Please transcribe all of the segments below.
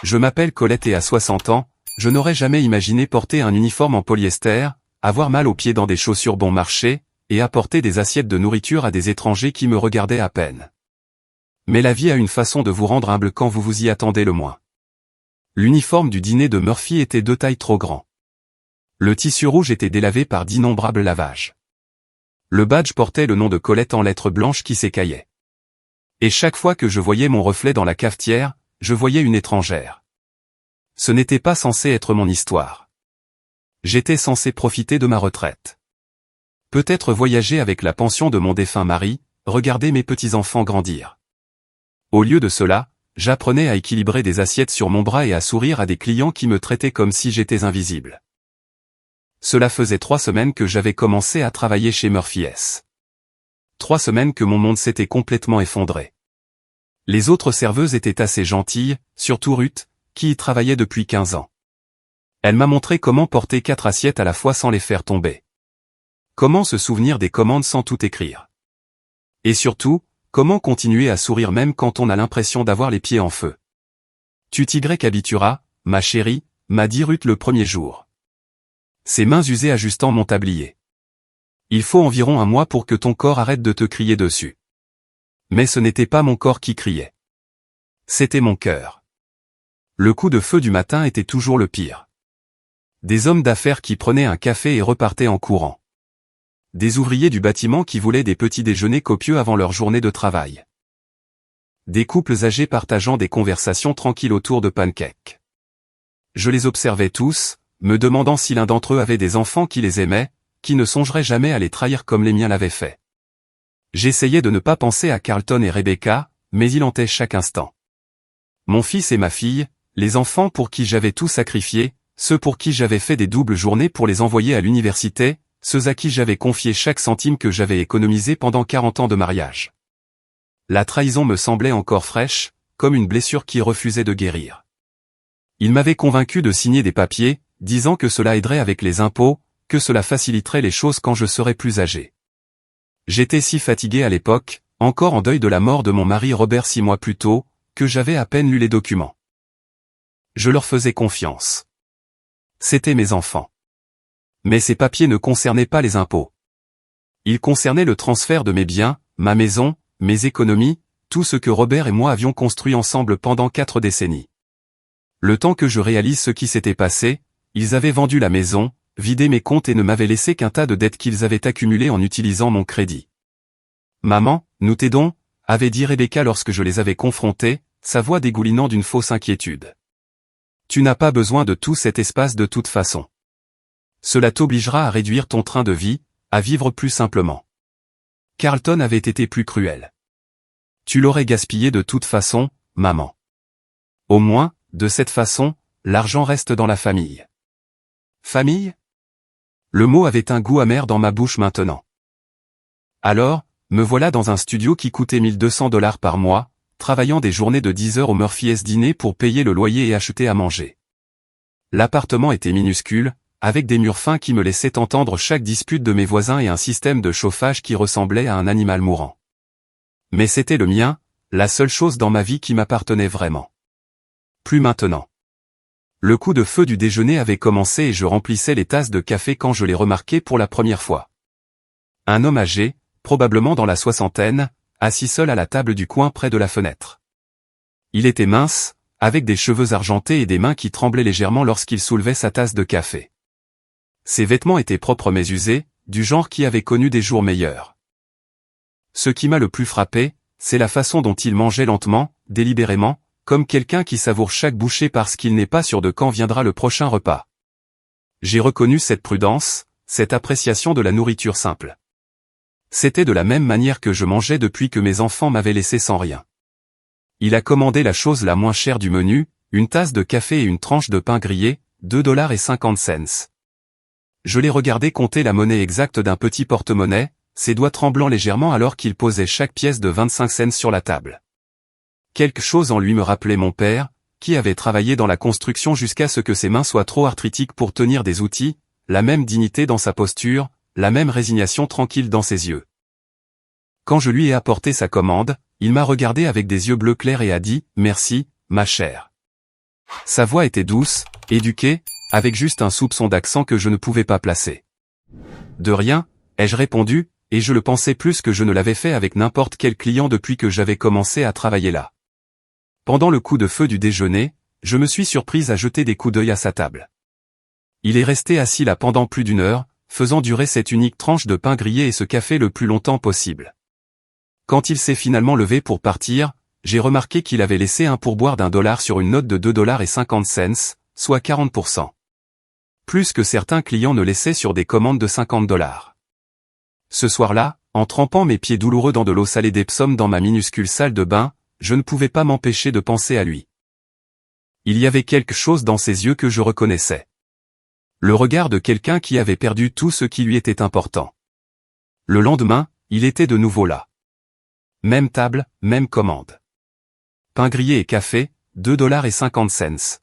Je m'appelle Colette et à 60 ans, je n'aurais jamais imaginé porter un uniforme en polyester, avoir mal aux pieds dans des chaussures bon marché, et apporter des assiettes de nourriture à des étrangers qui me regardaient à peine. Mais la vie a une façon de vous rendre humble quand vous vous y attendez le moins. L'uniforme du dîner de Murphy était 2 tailles trop grand. Le tissu rouge était délavé par d'innombrables lavages. Le badge portait le nom de Colette en lettres blanches qui s'écaillaient. Et chaque fois que je voyais mon reflet dans la cafetière, je voyais une étrangère. Ce n'était pas censé être mon histoire. J'étais censé profiter de ma retraite. Peut-être voyager avec la pension de mon défunt mari, regarder mes petits-enfants grandir. Au lieu de cela, j'apprenais à équilibrer des assiettes sur mon bras et à sourire à des clients qui me traitaient comme si j'étais invisible. Cela faisait 3 semaines que j'avais commencé à travailler chez Murphy S. 3 semaines que mon monde s'était complètement effondré. Les autres serveuses étaient assez gentilles, surtout Ruth, qui y travaillait depuis 15 ans. Elle m'a montré comment porter 4 assiettes à la fois sans les faire tomber. Comment se souvenir des commandes sans tout écrire. Et surtout, comment continuer à sourire même quand on a l'impression d'avoir les pieds en feu. Tu t'y habitueras, ma chérie, m'a dit Ruth le premier jour. Ses mains usées ajustant mon tablier. Il faut environ 1 mois pour que ton corps arrête de te crier dessus. Mais ce n'était pas mon corps qui criait. C'était mon cœur. Le coup de feu du matin était toujours le pire. Des hommes d'affaires qui prenaient un café et repartaient en courant. Des ouvriers du bâtiment qui voulaient des petits déjeuners copieux avant leur journée de travail. Des couples âgés partageant des conversations tranquilles autour de pancakes. Je les observais tous, me demandant si l'un d'entre eux avait des enfants qui les aimaient, qui ne songeraient jamais à les trahir comme les miens l'avaient fait. J'essayais de ne pas penser à Carlton et Rebecca, mais il hantait chaque instant. Mon fils et ma fille, les enfants pour qui j'avais tout sacrifié, ceux pour qui j'avais fait des doubles journées pour les envoyer à l'université, ceux à qui j'avais confié chaque centime que j'avais économisé pendant 40 ans de mariage. La trahison me semblait encore fraîche, comme une blessure qui refusait de guérir. Il m'avait convaincu de signer des papiers, disant que cela aiderait avec les impôts, que cela faciliterait les choses quand je serais plus âgé. J'étais si fatigué à l'époque, encore en deuil de la mort de mon mari Robert 6 mois plus tôt, que j'avais à peine lu les documents. Je leur faisais confiance. C'étaient mes enfants. Mais ces papiers ne concernaient pas les impôts. Ils concernaient le transfert de mes biens, ma maison, mes économies, tout ce que Robert et moi avions construit ensemble pendant 4 décennies. Le temps que je réalise ce qui s'était passé, ils avaient vendu la maison, vidé mes comptes et ne m'avaient laissé qu'un tas de dettes qu'ils avaient accumulées en utilisant mon crédit. « Maman, nous t'aidons » avait dit Rebecca lorsque je les avais confrontés, sa voix dégoulinant d'une fausse inquiétude. « Tu n'as pas besoin de tout cet espace de toute façon. Cela t'obligera à réduire ton train de vie, à vivre plus simplement. » Carlton avait été plus cruel. « Tu l'aurais gaspillé de toute façon, maman. Au moins, de cette façon, l'argent reste dans la famille. » Famille ? Le mot avait un goût amer dans ma bouche maintenant. Alors, me voilà dans un studio qui coûtait $1200 par mois, travaillant des journées de 10 heures au Murphy S dîner pour payer le loyer et acheter à manger. L'appartement était minuscule, avec des murs fins qui me laissaient entendre chaque dispute de mes voisins et un système de chauffage qui ressemblait à un animal mourant. Mais c'était le mien, la seule chose dans ma vie qui m'appartenait vraiment. Plus maintenant. Le coup de feu du déjeuner avait commencé et je remplissais les tasses de café quand je l'ai remarqué pour la première fois. Un homme âgé, probablement dans la soixantaine, assis seul à la table du coin près de la fenêtre. Il était mince, avec des cheveux argentés et des mains qui tremblaient légèrement lorsqu'il soulevait sa tasse de café. Ses vêtements étaient propres mais usés, du genre qui avait connu des jours meilleurs. Ce qui m'a le plus frappé, c'est la façon dont il mangeait lentement, délibérément, comme quelqu'un qui savoure chaque bouchée parce qu'il n'est pas sûr de quand viendra le prochain repas. J'ai reconnu cette prudence, cette appréciation de la nourriture simple. C'était de la même manière que je mangeais depuis que mes enfants m'avaient laissé sans rien. Il a commandé la chose la moins chère du menu, une tasse de café et une tranche de pain grillé, $2,50. Je l'ai regardé compter la monnaie exacte d'un petit porte-monnaie, ses doigts tremblant légèrement alors qu'il posait chaque pièce de 25 cents sur la table. Quelque chose en lui me rappelait mon père, qui avait travaillé dans la construction jusqu'à ce que ses mains soient trop arthritiques pour tenir des outils, la même dignité dans sa posture, la même résignation tranquille dans ses yeux. Quand je lui ai apporté sa commande, il m'a regardé avec des yeux bleus clairs et a dit « Merci, ma chère. Sa voix était douce, éduquée, avec juste un soupçon d'accent que je ne pouvais pas placer. De rien, ai-je répondu, et je le pensais plus que je ne l'avais fait avec n'importe quel client depuis que j'avais commencé à travailler là. Pendant le coup de feu du déjeuner, je me suis surprise à jeter des coups d'œil à sa table. Il est resté assis là pendant plus d'une heure, faisant durer cette unique tranche de pain grillé et ce café le plus longtemps possible. Quand il s'est finalement levé pour partir, j'ai remarqué qu'il avait laissé un pourboire d'$1 sur une note de $2,50, soit 40%. Plus que certains clients ne laissaient sur des commandes de $50. Ce soir-là, en trempant mes pieds douloureux dans de l'eau salée d'Epsom dans ma minuscule salle de bain, je ne pouvais pas m'empêcher de penser à lui. Il y avait quelque chose dans ses yeux que je reconnaissais. Le regard de quelqu'un qui avait perdu tout ce qui lui était important. Le lendemain, il était de nouveau là. Même table, même commande. Pain grillé et café, $2,50.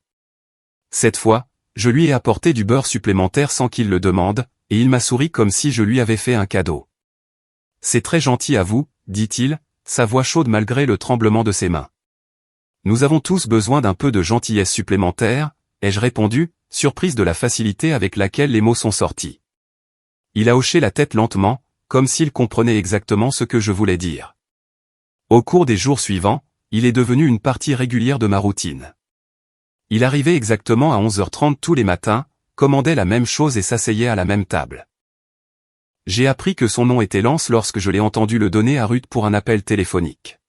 Cette fois, je lui ai apporté du beurre supplémentaire sans qu'il le demande, et il m'a souri comme si je lui avais fait un cadeau. « C'est très gentil à vous, » dit-il, sa voix chaude malgré le tremblement de ses mains. « Nous avons tous besoin d'un peu de gentillesse supplémentaire, » ai-je répondu, surprise de la facilité avec laquelle les mots sont sortis. Il a hoché la tête lentement, comme s'il comprenait exactement ce que je voulais dire. Au cours des jours suivants, il est devenu une partie régulière de ma routine. Il arrivait exactement à 11h30 tous les matins, commandait la même chose et s'asseyait à la même table. J'ai appris que son nom était Lance lorsque je l'ai entendu le donner à Ruth pour un appel téléphonique.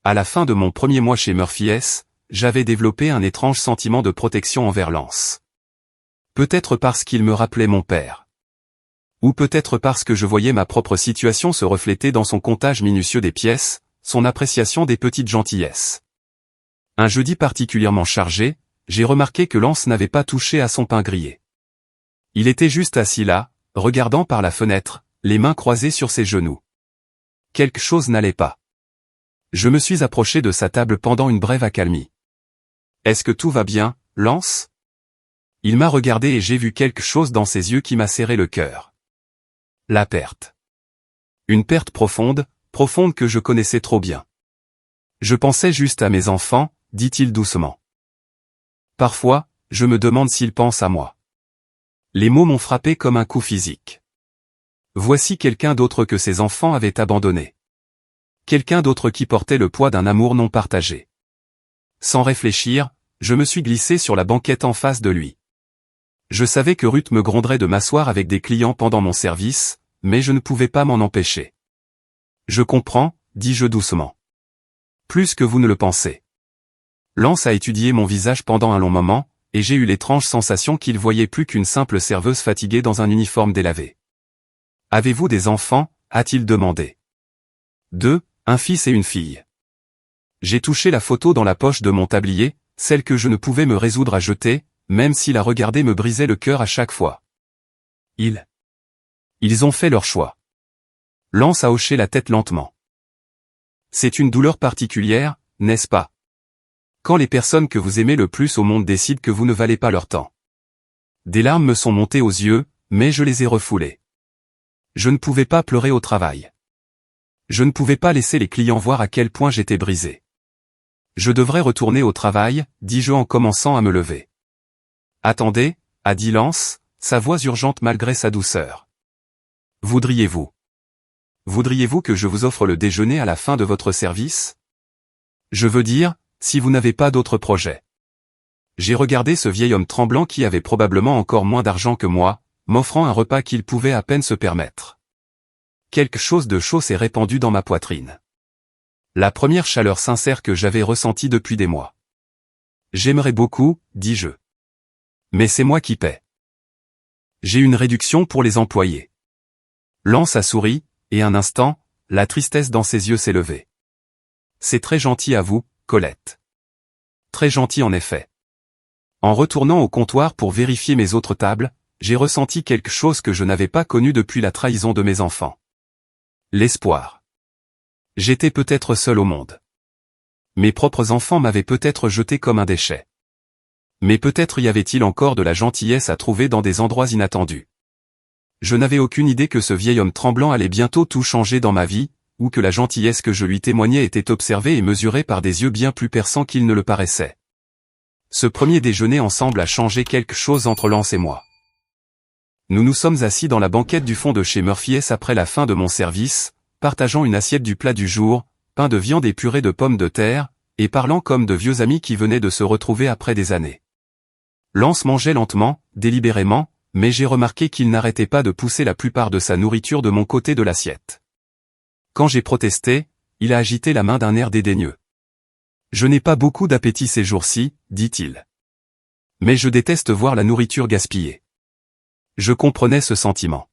À la fin de mon premier mois chez Murphy S., j'avais développé un étrange sentiment de protection envers Lance. Peut-être parce qu'il me rappelait mon père. Ou peut-être parce que je voyais ma propre situation se refléter dans son comptage minutieux des pièces, son appréciation des petites gentillesses. Un jeudi particulièrement chargé, j'ai remarqué que Lance n'avait pas touché à son pain grillé. Il était juste assis là, regardant par la fenêtre, les mains croisées sur ses genoux. Quelque chose n'allait pas. Je me suis approché de sa table pendant une brève accalmie. « Est-ce que tout va bien, Lance ?» Il m'a regardé et j'ai vu quelque chose dans ses yeux qui m'a serré le cœur. La perte. Une perte profonde, profonde que je connaissais trop bien. Je pensais juste à mes enfants, dit-il doucement. Parfois, je me demande s'il pense à moi. Les mots m'ont frappé comme un coup physique. Voici quelqu'un d'autre que ses enfants avaient abandonné. Quelqu'un d'autre qui portait le poids d'un amour non partagé. Sans réfléchir, je me suis glissé sur la banquette en face de lui. Je savais que Ruth me gronderait de m'asseoir avec des clients pendant mon service, mais je ne pouvais pas m'en empêcher. « Je comprends », dis-je doucement. « Plus que vous ne le pensez. » Lance a étudié mon visage pendant un long moment, et j'ai eu l'étrange sensation qu'il voyait plus qu'une simple serveuse fatiguée dans un uniforme délavé. « Avez-vous des enfants ?» a-t-il demandé. « 2, un fils et une fille. » J'ai touché la photo dans la poche de mon tablier, celle que je ne pouvais me résoudre à jeter, même si la regarder me brisait le cœur à chaque fois. Ils ont fait leur choix. Lance a hoché la tête lentement. C'est une douleur particulière, n'est-ce pas? Quand les personnes que vous aimez le plus au monde décident que vous ne valez pas leur temps. Des larmes me sont montées aux yeux, mais je les ai refoulées. Je ne pouvais pas pleurer au travail. Je ne pouvais pas laisser les clients voir à quel point j'étais brisé. Je devrais retourner au travail, dis-je en commençant à me lever. Attendez, a dit Lance, sa voix urgente malgré sa douceur. Voudriez-vous que je vous offre le déjeuner à la fin de votre service? Je veux dire, si vous n'avez pas d'autres projets. J'ai regardé ce vieil homme tremblant qui avait probablement encore moins d'argent que moi, m'offrant un repas qu'il pouvait à peine se permettre. Quelque chose de chaud s'est répandu dans ma poitrine. La première chaleur sincère que j'avais ressentie depuis des mois. J'aimerais beaucoup, dis-je. Mais c'est moi qui paie. J'ai une réduction pour les employés. Lance a souri, et un instant, la tristesse dans ses yeux s'est levée. C'est très gentil à vous, Colette. Très gentil en effet. En retournant au comptoir pour vérifier mes autres tables, j'ai ressenti quelque chose que je n'avais pas connu depuis la trahison de mes enfants. L'espoir. J'étais peut-être seul au monde. Mes propres enfants m'avaient peut-être jeté comme un déchet. Mais peut-être y avait-il encore de la gentillesse à trouver dans des endroits inattendus. Je n'avais aucune idée que ce vieil homme tremblant allait bientôt tout changer dans ma vie, ou que la gentillesse que je lui témoignais était observée et mesurée par des yeux bien plus perçants qu'il ne le paraissait. Ce premier déjeuner ensemble a changé quelque chose entre Lance et moi. Nous nous sommes assis dans la banquette du fond de chez Murphy S après la fin de mon service, partageant une assiette du plat du jour, pain de viande et purée de pommes de terre, et parlant comme de vieux amis qui venaient de se retrouver après des années. Lance mangeait lentement, délibérément, mais j'ai remarqué qu'il n'arrêtait pas de pousser la plupart de sa nourriture de mon côté de l'assiette. Quand j'ai protesté, il a agité la main d'un air dédaigneux. « Je n'ai pas beaucoup d'appétit ces jours-ci, dit-il. Mais je déteste voir la nourriture gaspillée. » Je comprenais ce sentiment.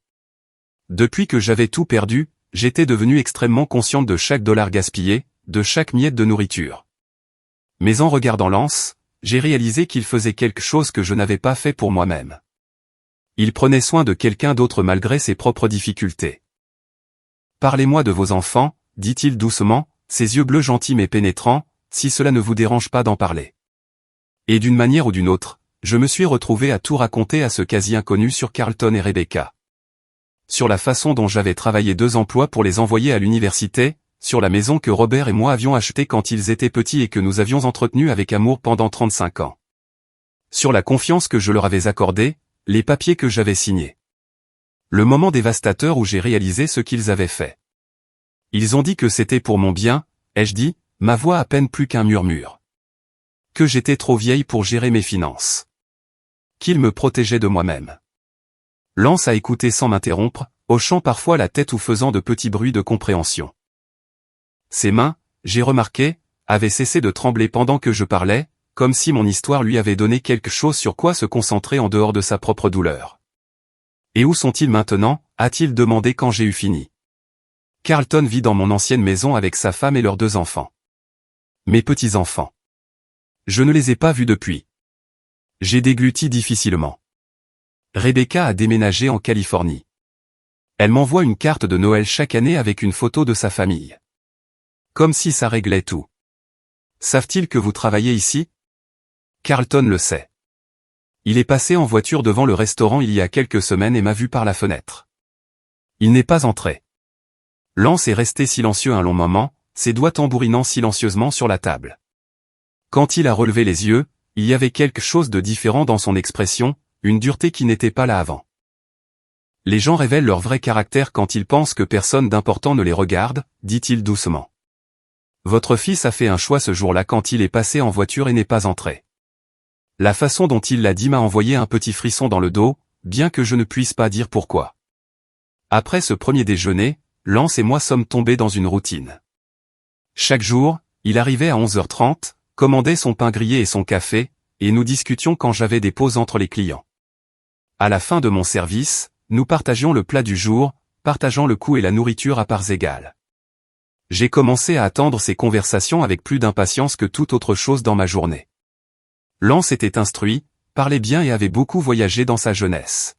Depuis que j'avais tout perdu, j'étais devenu extrêmement consciente de chaque dollar gaspillé, de chaque miette de nourriture. Mais en regardant Lance, j'ai réalisé qu'il faisait quelque chose que je n'avais pas fait pour moi-même. Il prenait soin de quelqu'un d'autre malgré ses propres difficultés. « Parlez-moi de vos enfants, dit-il doucement, ses yeux bleus gentils mais pénétrants, si cela ne vous dérange pas d'en parler. » Et d'une manière ou d'une autre, je me suis retrouvé à tout raconter à ce quasi-inconnu sur Carlton et Rebecca. Sur la façon dont j'avais travaillé 2 emplois pour les envoyer à l'université, sur la maison que Robert et moi avions achetée quand ils étaient petits et que nous avions entretenue avec amour pendant 35 ans. Sur la confiance que je leur avais accordée, les papiers que j'avais signés. Le moment dévastateur où j'ai réalisé ce qu'ils avaient fait. Ils ont dit que c'était pour mon bien, ai-je dit, ma voix à peine plus qu'un murmure. Que j'étais trop vieille pour gérer mes finances. Qu'ils me protégeaient de moi-même. Lance a écouté sans m'interrompre, hochant parfois la tête ou faisant de petits bruits de compréhension. Ses mains, j'ai remarqué, avaient cessé de trembler pendant que je parlais, comme si mon histoire lui avait donné quelque chose sur quoi se concentrer en dehors de sa propre douleur. « Et où sont-ils maintenant » a-t-il demandé quand j'ai eu fini. « Carlton vit dans mon ancienne maison avec sa femme et leurs 2 enfants. Mes petits-enfants. Je ne les ai pas vus depuis. J'ai dégluti difficilement. Rebecca a déménagé en Californie. Elle m'envoie une carte de Noël chaque année avec une photo de sa famille. Comme si ça réglait tout. Savent-ils que vous travaillez ici ? Carlton le sait. Il est passé en voiture devant le restaurant il y a quelques semaines et m'a vu par la fenêtre. Il n'est pas entré. Lance est resté silencieux un long moment, ses doigts tambourinant silencieusement sur la table. Quand il a relevé les yeux, il y avait quelque chose de différent dans son expression, une dureté qui n'était pas là avant. Les gens révèlent leur vrai caractère quand ils pensent que personne d'important ne les regarde, dit-il doucement. Votre fils a fait un choix ce jour-là quand il est passé en voiture et n'est pas entré. La façon dont il l'a dit m'a envoyé un petit frisson dans le dos, bien que je ne puisse pas dire pourquoi. Après ce premier déjeuner, Lance et moi sommes tombés dans une routine. Chaque jour, il arrivait à 11h30, commandait son pain grillé et son café, et nous discutions quand j'avais des pauses entre les clients. À la fin de mon service, nous partagions le plat du jour, partageant le coût et la nourriture à parts égales. J'ai commencé à attendre ces conversations avec plus d'impatience que toute autre chose dans ma journée. Lance était instruit, parlait bien et avait beaucoup voyagé dans sa jeunesse.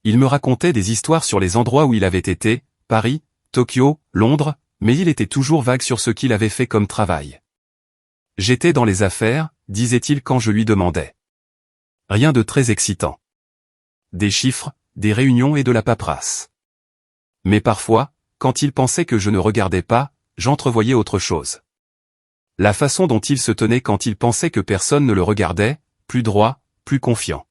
Il me racontait des histoires sur les endroits où il avait été, Paris, Tokyo, Londres, mais il était toujours vague sur ce qu'il avait fait comme travail. J'étais dans les affaires, disait-il quand je lui demandais. Rien de très excitant. Des chiffres, des réunions et de la paperasse. Mais parfois, quand il pensait que je ne regardais pas, j'entrevoyais autre chose. La façon dont il se tenait quand il pensait que personne ne le regardait, plus droit, plus confiant.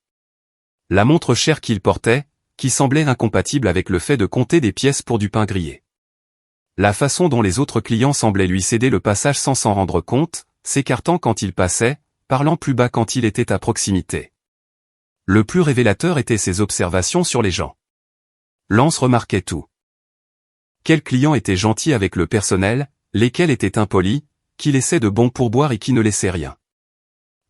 La montre chère qu'il portait, qui semblait incompatible avec le fait de compter des pièces pour du pain grillé. La façon dont les autres clients semblaient lui céder le passage sans s'en rendre compte, s'écartant quand il passait, parlant plus bas quand il était à proximité. Le plus révélateur était ses observations sur les gens. Lance remarquait tout. Quels clients étaient gentils avec le personnel, lesquels étaient impolis, qui laissaient de bons pourboires et qui ne laissaient rien.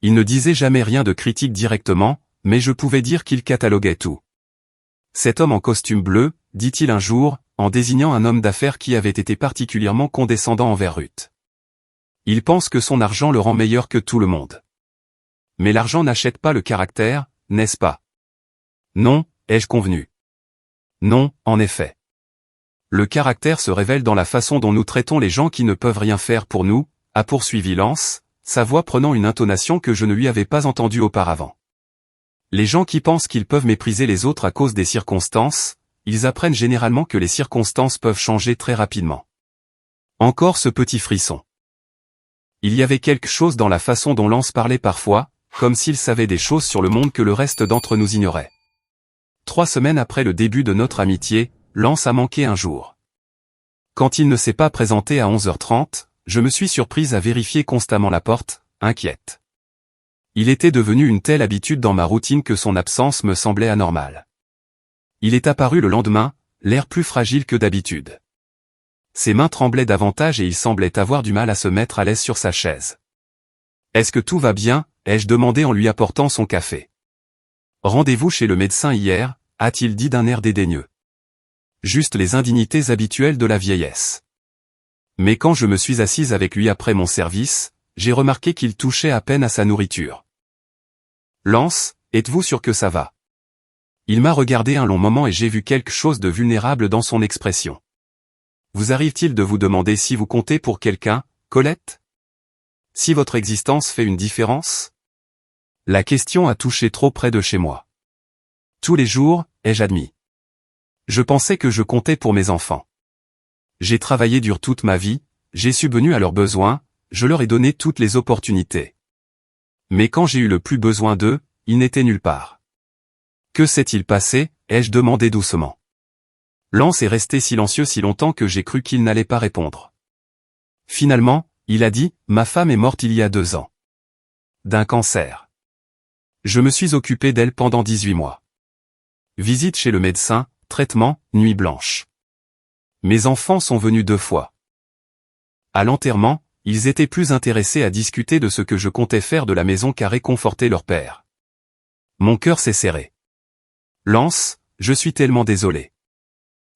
Il ne disait jamais rien de critique directement, mais je pouvais dire qu'il cataloguait tout. Cet homme en costume bleu, dit-il un jour, en désignant un homme d'affaires qui avait été particulièrement condescendant envers Ruth. Il pense que son argent le rend meilleur que tout le monde. Mais l'argent n'achète pas le caractère, n'est-ce pas? Non, ai-je convenu. Non, en effet. Le caractère se révèle dans la façon dont nous traitons les gens qui ne peuvent rien faire pour nous, a poursuivi Lance, sa voix prenant une intonation que je ne lui avais pas entendue auparavant. Les gens qui pensent qu'ils peuvent mépriser les autres à cause des circonstances, ils apprennent généralement que les circonstances peuvent changer très rapidement. Encore ce petit frisson. Il y avait quelque chose dans la façon dont Lance parlait parfois, comme s'il savait des choses sur le monde que le reste d'entre nous ignorait. 3 semaines après le début de notre amitié, Lance a manqué un jour. Quand il ne s'est pas présenté à 11h30, je me suis surprise à vérifier constamment la porte, inquiète. Il était devenu une telle habitude dans ma routine que son absence me semblait anormale. Il est apparu le lendemain, l'air plus fragile que d'habitude. Ses mains tremblaient davantage et il semblait avoir du mal à se mettre à l'aise sur sa chaise. « Est-ce que tout va bien ?» ai-je demandé en lui apportant son café. « Rendez-vous chez le médecin hier ?» a-t-il dit d'un air dédaigneux. Juste les indignités habituelles de la vieillesse. Mais quand je me suis assise avec lui après mon service, j'ai remarqué qu'il touchait à peine à sa nourriture. « Lance, êtes-vous sûr que ça va ?» Il m'a regardé un long moment et j'ai vu quelque chose de vulnérable dans son expression. « Vous arrive-t-il de vous demander si vous comptez pour quelqu'un, Colette ? Si votre existence fait une différence ? » La question a touché trop près de chez moi. Tous les jours, ai-je admis. Je pensais que je comptais pour mes enfants. J'ai travaillé dur toute ma vie, j'ai subvenu à leurs besoins, je leur ai donné toutes les opportunités. Mais quand j'ai eu le plus besoin d'eux, ils n'étaient nulle part. Que s'est-il passé ? Ai-je demandé doucement. Lance est resté silencieux si longtemps que j'ai cru qu'il n'allait pas répondre. Finalement, il a dit, ma femme est morte il y a 2 ans. D'un cancer. Je me suis occupé d'elle pendant 18 mois. Visite chez le médecin, traitement, nuit blanche. Mes enfants sont venus 2 fois. À l'enterrement, ils étaient plus intéressés à discuter de ce que je comptais faire de la maison qu'à réconforter leur père. Mon cœur s'est serré. Lance, je suis tellement désolé.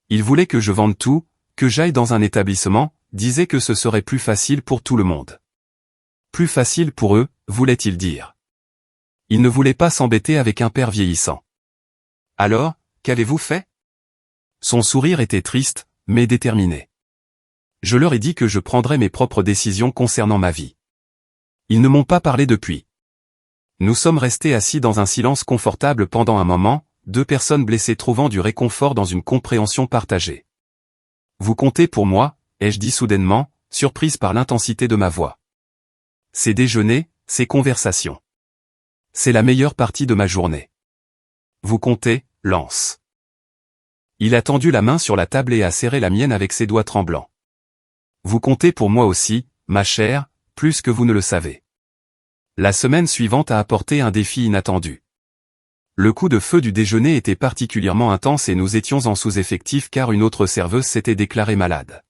Ils voulaient que je vende tout, que j'aille dans un établissement, disaient que ce serait plus facile pour tout le monde. Plus facile pour eux, voulait-il dire. Ils ne voulaient pas s'embêter avec un père vieillissant. Alors, qu'avez-vous fait ? Son sourire était triste, mais déterminé. Je leur ai dit que je prendrais mes propres décisions concernant ma vie. Ils ne m'ont pas parlé depuis. Nous sommes restés assis dans un silence confortable pendant un moment, 2 personnes blessées trouvant du réconfort dans une compréhension partagée. Vous comptez pour moi, ai-je dit soudainement, surprise par l'intensité de ma voix. Ces déjeuners, ces conversations. C'est la meilleure partie de ma journée. Vous comptez, Lance. Il a tendu la main sur la table et a serré la mienne avec ses doigts tremblants. Vous comptez pour moi aussi, ma chère, plus que vous ne le savez. La semaine suivante a apporté un défi inattendu. Le coup de feu du déjeuner était particulièrement intense et nous étions en sous-effectif car une autre serveuse s'était déclarée malade.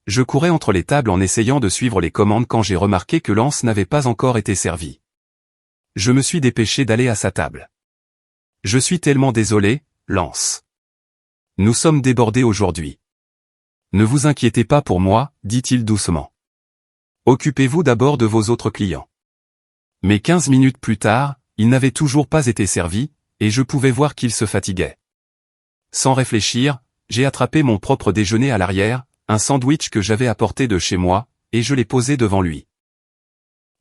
Je courais entre les tables en essayant de suivre les commandes quand j'ai remarqué que Lance n'avait pas encore été servi. Je me suis dépêché d'aller à sa table. Je suis tellement désolé, Lance. Nous sommes débordés aujourd'hui. Ne vous inquiétez pas pour moi, dit-il doucement. Occupez-vous d'abord de vos autres clients. Mais 15 minutes plus tard, il n'avait toujours pas été servi, et je pouvais voir qu'il se fatiguait. Sans réfléchir, j'ai attrapé mon propre déjeuner à l'arrière, un sandwich que j'avais apporté de chez moi, et je l'ai posé devant lui.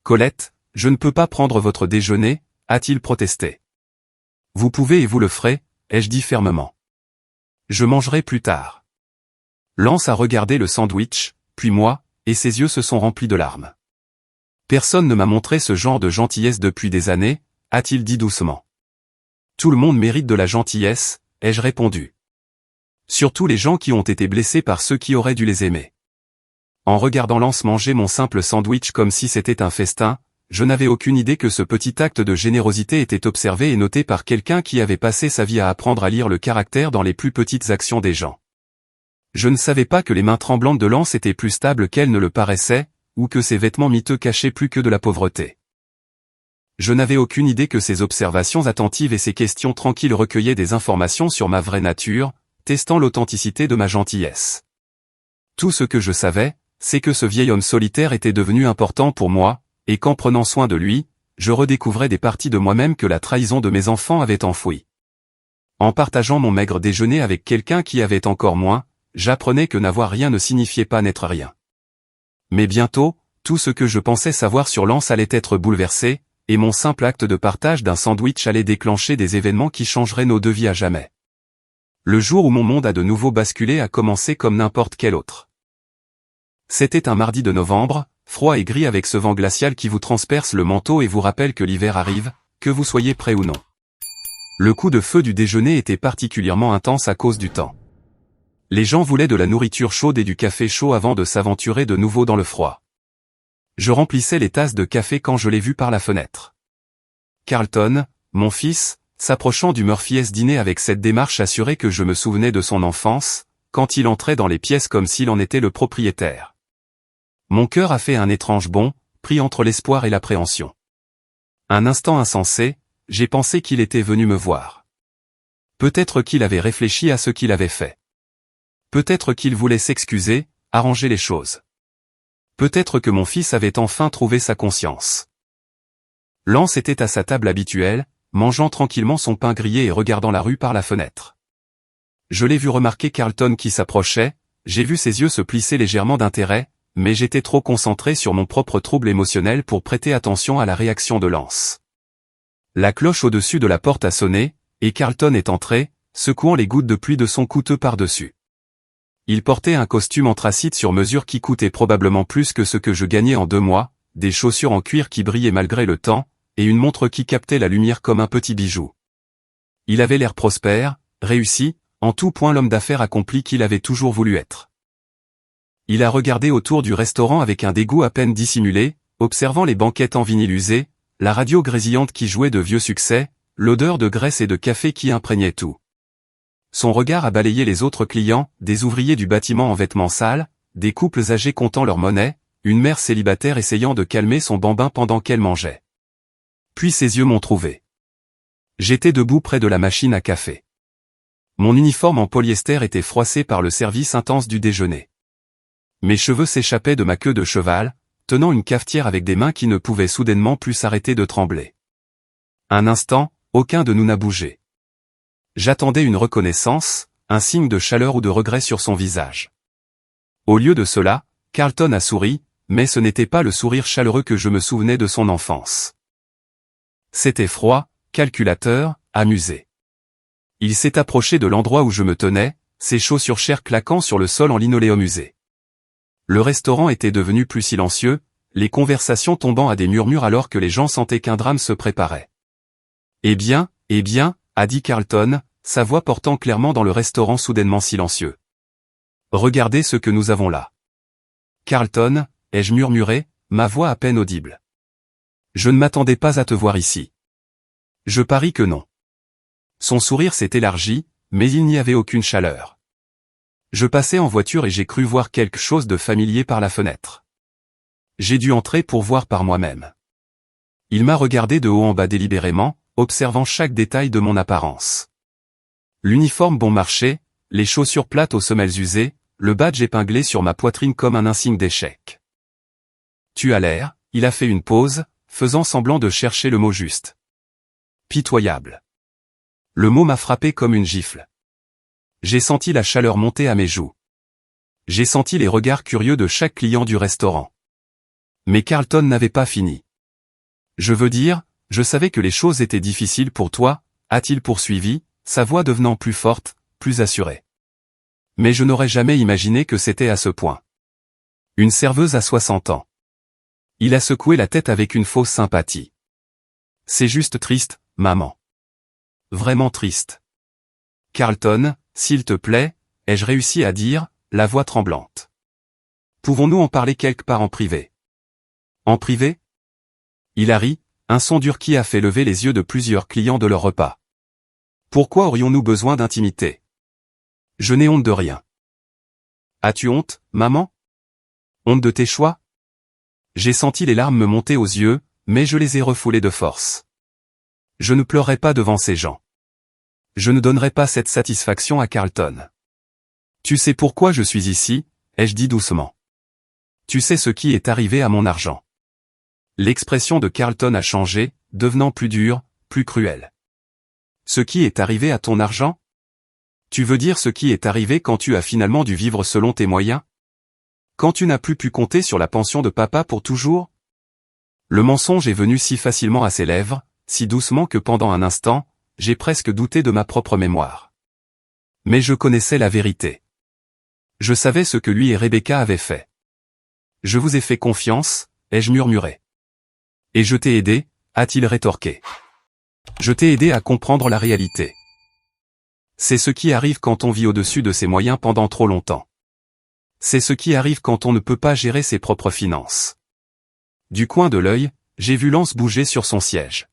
Colette, je ne peux pas prendre votre déjeuner, a-t-il protesté. Vous pouvez et vous le ferez, ai-je dit fermement. Je mangerai plus tard. Lance a regardé le sandwich, puis moi, et ses yeux se sont remplis de larmes. Personne ne m'a montré ce genre de gentillesse depuis des années, a-t-il dit doucement. Tout le monde mérite de la gentillesse, ai-je répondu. Surtout les gens qui ont été blessés par ceux qui auraient dû les aimer. En regardant Lance manger mon simple sandwich comme si c'était un festin, je n'avais aucune idée que ce petit acte de générosité était observé et noté par quelqu'un qui avait passé sa vie à apprendre à lire le caractère dans les plus petites actions des gens. Je ne savais pas que les mains tremblantes de Lance étaient plus stables qu'elles ne le paraissaient, ou que ses vêtements miteux cachaient plus que de la pauvreté. Je n'avais aucune idée que ses observations attentives et ses questions tranquilles recueillaient des informations sur ma vraie nature, testant l'authenticité de ma gentillesse. Tout ce que je savais, c'est que ce vieil homme solitaire était devenu important pour moi, et qu'en prenant soin de lui, je redécouvrais des parties de moi-même que la trahison de mes enfants avait enfouies. En partageant mon maigre déjeuner avec quelqu'un qui avait encore moins, j'apprenais que n'avoir rien ne signifiait pas n'être rien. Mais bientôt, tout ce que je pensais savoir sur Lance allait être bouleversé, et mon simple acte de partage d'un sandwich allait déclencher des événements qui changeraient nos 2 vies à jamais. Le jour où mon monde a de nouveau basculé a commencé comme n'importe quel autre. C'était un mardi de novembre, froid et gris avec ce vent glacial qui vous transperce le manteau et vous rappelle que l'hiver arrive, que vous soyez prêt ou non. Le coup de feu du déjeuner était particulièrement intense à cause du temps. Les gens voulaient de la nourriture chaude et du café chaud avant de s'aventurer de nouveau dans le froid. Je remplissais les tasses de café quand je l'ai vu par la fenêtre. Carlton, mon fils, s'approchant du Murphy's dîner avec cette démarche assurait que je me souvenais de son enfance, quand il entrait dans les pièces comme s'il en était le propriétaire. Mon cœur a fait un étrange bond, pris entre l'espoir et l'appréhension. Un instant insensé, j'ai pensé qu'il était venu me voir. Peut-être qu'il avait réfléchi à ce qu'il avait fait. Peut-être qu'il voulait s'excuser, arranger les choses. Peut-être que mon fils avait enfin trouvé sa conscience. Lance était à sa table habituelle, mangeant tranquillement son pain grillé et regardant la rue par la fenêtre. Je l'ai vu remarquer Carlton qui s'approchait, j'ai vu ses yeux se plisser légèrement d'intérêt, mais j'étais trop concentré sur mon propre trouble émotionnel pour prêter attention à la réaction de Lance. La cloche au-dessus de la porte a sonné, et Carlton est entré, secouant les gouttes de pluie de son couteau par-dessus. Il portait un costume anthracite sur mesure qui coûtait probablement plus que ce que je gagnais en 2 mois, des chaussures en cuir qui brillaient malgré le temps, et une montre qui captait la lumière comme un petit bijou. Il avait l'air prospère, réussi, en tout point l'homme d'affaires accompli qu'il avait toujours voulu être. Il a regardé autour du restaurant avec un dégoût à peine dissimulé, observant les banquettes en vinyle usé, la radio grésillante qui jouait de vieux succès, l'odeur de graisse et de café qui imprégnait tout. Son regard a balayé les autres clients, des ouvriers du bâtiment en vêtements sales, des couples âgés comptant leur monnaie, une mère célibataire essayant de calmer son bambin pendant qu'elle mangeait. Puis ses yeux m'ont trouvé. J'étais debout près de la machine à café. Mon uniforme en polyester était froissé par le service intense du déjeuner. Mes cheveux s'échappaient de ma queue de cheval, tenant une cafetière avec des mains qui ne pouvaient soudainement plus s'arrêter de trembler. Un instant, aucun de nous n'a bougé. J'attendais une reconnaissance, un signe de chaleur ou de regret sur son visage. Au lieu de cela, Carlton a souri, mais ce n'était pas le sourire chaleureux que je me souvenais de son enfance. C'était froid, calculateur, amusé. Il s'est approché de l'endroit où je me tenais, ses chaussures chères claquant sur le sol en linoléum usé. Le restaurant était devenu plus silencieux, les conversations tombant à des murmures alors que les gens sentaient qu'un drame se préparait. Eh bien, a dit Carlton, sa voix portant clairement dans le restaurant soudainement silencieux. Regardez ce que nous avons là. Carlton, ai-je murmuré, ma voix à peine audible. Je ne m'attendais pas à te voir ici. Je parie que non. Son sourire s'est élargi, mais il n'y avait aucune chaleur. Je passais en voiture et j'ai cru voir quelque chose de familier par la fenêtre. J'ai dû entrer pour voir par moi-même. Il m'a regardé de haut en bas délibérément, observant chaque détail de mon apparence. L'uniforme bon marché, les chaussures plates aux semelles usées, le badge épinglé sur ma poitrine comme un insigne d'échec. Tu as l'air, il a fait une pause, faisant semblant de chercher le mot juste. Pitoyable. Le mot m'a frappé comme une gifle. J'ai senti la chaleur monter à mes joues. J'ai senti les regards curieux de chaque client du restaurant. Mais Carlton n'avait pas fini. Je veux dire, je savais que les choses étaient difficiles pour toi, a-t-il poursuivi, sa voix devenant plus forte, plus assurée. Mais je n'aurais jamais imaginé que c'était à ce point. Une serveuse à 60 ans. Il a secoué la tête avec une fausse sympathie. C'est juste triste, maman. Vraiment triste. Carlton, s'il te plaît, ai-je réussi à dire, la voix tremblante. Pouvons-nous en parler quelque part en privé? En privé? Il a ri, un son dur qui a fait lever les yeux de plusieurs clients de leur repas. Pourquoi aurions-nous besoin d'intimité? Je n'ai honte de rien. As-tu honte, maman? Honte de tes choix? J'ai senti les larmes me monter aux yeux, mais je les ai refoulées de force. Je ne pleurerai pas devant ces gens. Je ne donnerai pas cette satisfaction à Carlton. Tu sais pourquoi je suis ici, ai-je dit doucement. Tu sais ce qui est arrivé à mon argent. L'expression de Carlton a changé, devenant plus dure, plus cruelle. Ce qui est arrivé à ton argent? Tu veux dire ce qui est arrivé quand tu as finalement dû vivre selon tes moyens? Quand tu n'as plus pu compter sur la pension de papa pour toujours? Le mensonge est venu si facilement à ses lèvres, si doucement que pendant un instant, j'ai presque douté de ma propre mémoire. Mais je connaissais la vérité. Je savais ce que lui et Rebecca avaient fait. Je vous ai fait confiance, ai-je murmuré. Et je t'ai aidé, a-t-il rétorqué. Je t'ai aidé à comprendre la réalité. C'est ce qui arrive quand on vit au-dessus de ses moyens pendant trop longtemps. C'est ce qui arrive quand on ne peut pas gérer ses propres finances. Du coin de l'œil, j'ai vu Lance bouger sur son siège.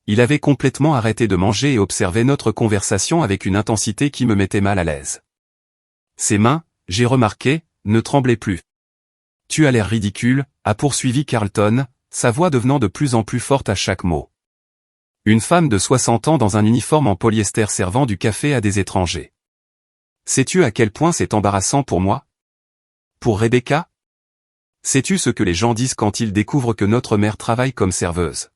Il avait complètement arrêté de manger et observait notre conversation avec une intensité qui me mettait mal à l'aise. Ses mains, j'ai remarqué, ne tremblaient plus. « Tu as l'air ridicule », a poursuivi Carlton, sa voix devenant de plus en plus forte à chaque mot. Une femme de 60 ans dans un uniforme en polyester servant du café à des étrangers. Sais-tu à quel point c'est embarrassant pour moi? Pour Rebecca? Sais-tu ce que les gens disent quand ils découvrent que notre mère travaille comme serveuse?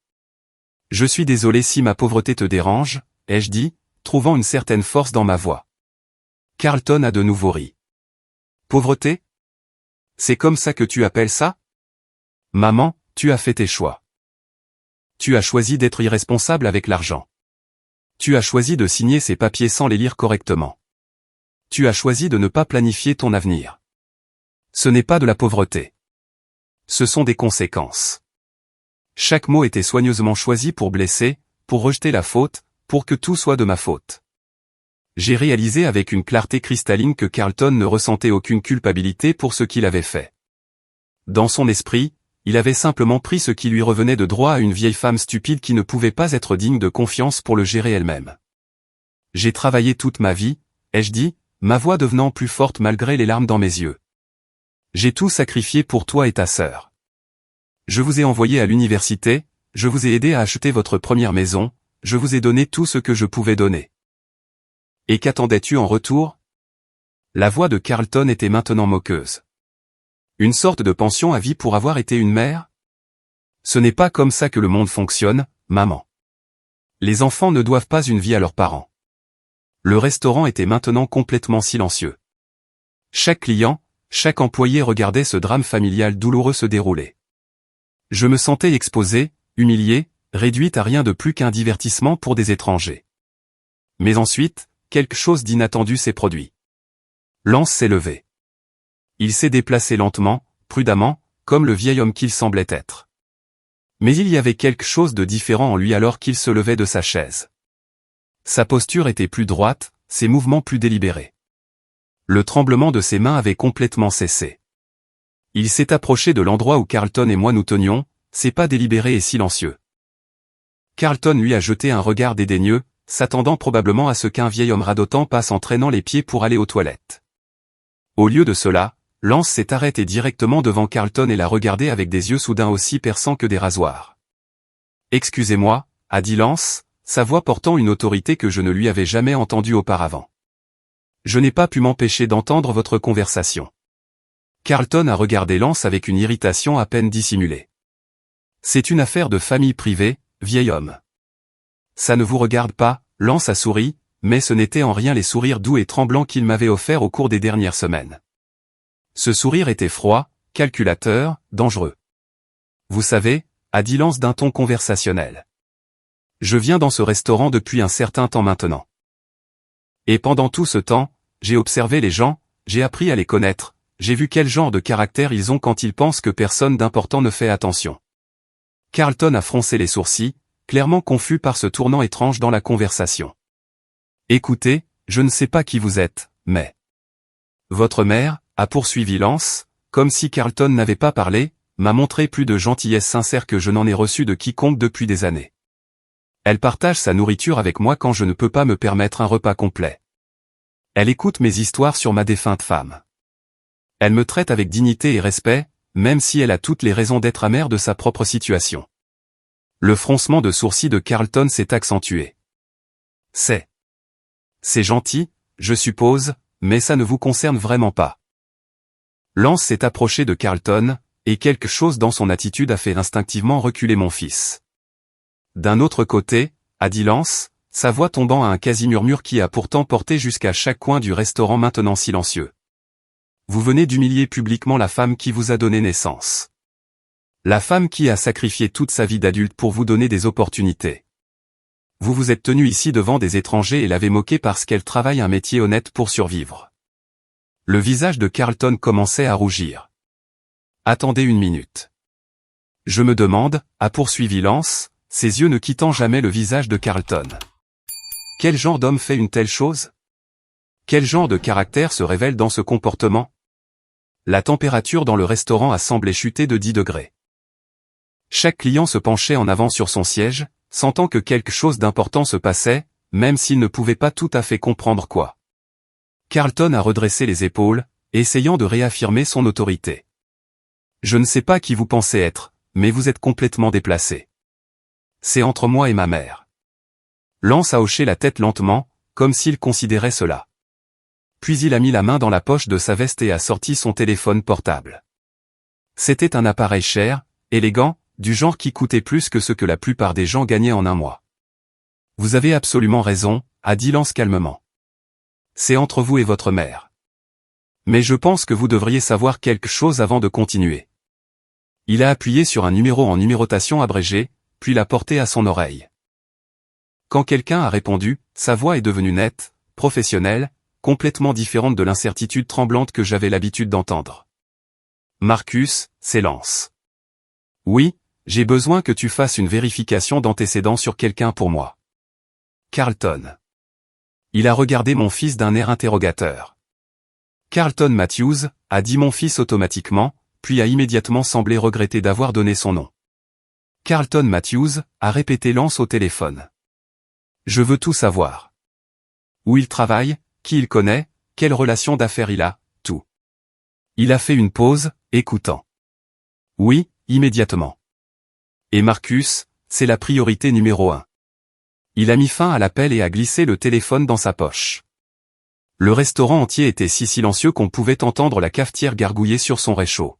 Je suis désolé si ma pauvreté te dérange, ai-je dit, trouvant une certaine force dans ma voix. Carlton a de nouveau ri. Pauvreté? C'est comme ça que tu appelles ça? Maman, tu as fait tes choix. Tu as choisi d'être irresponsable avec l'argent. Tu as choisi de signer ces papiers sans les lire correctement. Tu as choisi de ne pas planifier ton avenir. Ce n'est pas de la pauvreté. Ce sont des conséquences. Chaque mot était soigneusement choisi pour blesser, pour rejeter la faute, pour que tout soit de ma faute. J'ai réalisé avec une clarté cristalline que Carlton ne ressentait aucune culpabilité pour ce qu'il avait fait. Dans son esprit, il avait simplement pris ce qui lui revenait de droit à une vieille femme stupide qui ne pouvait pas être digne de confiance pour le gérer elle-même. J'ai travaillé toute ma vie, ai-je dit, ma voix devenant plus forte malgré les larmes dans mes yeux. J'ai tout sacrifié pour toi et ta sœur. Je vous ai envoyé à l'université, je vous ai aidé à acheter votre première maison, je vous ai donné tout ce que je pouvais donner. Et qu'attendais-tu en retour? La voix de Carlton était maintenant moqueuse. Une sorte de pension à vie pour avoir été une mère? Ce n'est pas comme ça que le monde fonctionne, maman. Les enfants ne doivent pas une vie à leurs parents. Le restaurant était maintenant complètement silencieux. Chaque client, chaque employé regardait ce drame familial douloureux se dérouler. Je me sentais exposé, humilié, réduite à rien de plus qu'un divertissement pour des étrangers. Mais ensuite, quelque chose d'inattendu s'est produit. Lance s'est levé. Il s'est déplacé lentement, prudemment, comme le vieil homme qu'il semblait être. Mais il y avait quelque chose de différent en lui alors qu'il se levait de sa chaise. Sa posture était plus droite, ses mouvements plus délibérés. Le tremblement de ses mains avait complètement cessé. Il s'est approché de l'endroit où Carlton et moi nous tenions, ses pas délibérés et silencieux. Carlton lui a jeté un regard dédaigneux, s'attendant probablement à ce qu'un vieil homme radotant passe en traînant les pieds pour aller aux toilettes. Au lieu de cela, Lance s'est arrêté directement devant Carlton et l'a regardé avec des yeux soudain aussi perçants que des rasoirs. « Excusez-moi » a dit Lance, sa voix portant une autorité que je ne lui avais jamais entendue auparavant. « Je n'ai pas pu m'empêcher d'entendre votre conversation. » Carlton a regardé Lance avec une irritation à peine dissimulée. « C'est une affaire de famille privée, vieil homme. » Ça ne vous regarde pas, Lance a souri, mais ce n'était en rien les sourires doux et tremblants qu'il m'avait offerts au cours des dernières semaines. Ce sourire était froid, calculateur, dangereux. Vous savez, a dit Lance d'un ton conversationnel. Je viens dans ce restaurant depuis un certain temps maintenant. Et pendant tout ce temps, j'ai observé les gens, j'ai appris à les connaître, j'ai vu quel genre de caractère ils ont quand ils pensent que personne d'important ne fait attention. Carlton a froncé les sourcils, clairement confus par ce tournant étrange dans la conversation. Écoutez, je ne sais pas qui vous êtes, mais... Votre mère, a poursuivi Lance, comme si Carlton n'avait pas parlé, m'a montré plus de gentillesse sincère que je n'en ai reçu de quiconque depuis des années. Elle partage sa nourriture avec moi quand je ne peux pas me permettre un repas complet. Elle écoute mes histoires sur ma défunte femme. Elle me traite avec dignité et respect, même si elle a toutes les raisons d'être amère de sa propre situation. Le froncement de sourcils de Carlton s'est accentué. C'est gentil, je suppose, mais ça ne vous concerne vraiment pas. Lance s'est approché de Carlton, et quelque chose dans son attitude a fait instinctivement reculer mon fils. D'un autre côté, a dit Lance, sa voix tombant à un quasi-murmure qui a pourtant porté jusqu'à chaque coin du restaurant maintenant silencieux. Vous venez d'humilier publiquement la femme qui vous a donné naissance. La femme qui a sacrifié toute sa vie d'adulte pour vous donner des opportunités. Vous vous êtes tenu ici devant des étrangers et l'avez moquée parce qu'elle travaille un métier honnête pour survivre. Le visage de Carlton commençait à rougir. Attendez une minute. Je me demande, a poursuivi Lance, ses yeux ne quittant jamais le visage de Carlton. Quel genre d'homme fait une telle chose? Quel genre de caractère se révèle dans ce comportement? La température dans le restaurant a semblé chuter de 10 degrés. Chaque client se penchait en avant sur son siège, sentant que quelque chose d'important se passait, même s'il ne pouvait pas tout à fait comprendre quoi. Carlton a redressé les épaules, essayant de réaffirmer son autorité. Je ne sais pas qui vous pensez être, mais vous êtes complètement déplacé. C'est entre moi et ma mère. Lance a hoché la tête lentement, comme s'il considérait cela. Puis il a mis la main dans la poche de sa veste et a sorti son téléphone portable. C'était un appareil cher, élégant, du genre qui coûtait plus que ce que la plupart des gens gagnaient en un mois. Vous avez absolument raison, a dit Lance calmement. C'est entre vous et votre mère. Mais je pense que vous devriez savoir quelque chose avant de continuer. Il a appuyé sur un numéro en numérotation abrégée, puis l'a porté à son oreille. Quand quelqu'un a répondu, sa voix est devenue nette, professionnelle, complètement différente de l'incertitude tremblante que j'avais l'habitude d'entendre. Marcus, c'est Lance. Oui, j'ai besoin que tu fasses une vérification d'antécédents sur quelqu'un pour moi. Carlton. Il a regardé mon fils d'un air interrogateur. Carlton Matthews, a dit mon fils automatiquement, puis a immédiatement semblé regretter d'avoir donné son nom. Carlton Matthews, a répété Lance au téléphone. Je veux tout savoir. Où il travaille, qui il connaît, quelle relation d'affaires il a, tout. Il a fait une pause, écoutant. Oui, immédiatement. Et Marcus, c'est la priorité numéro 1. Il a mis fin à l'appel et a glissé le téléphone dans sa poche. Le restaurant entier était si silencieux qu'on pouvait entendre la cafetière gargouiller sur son réchaud.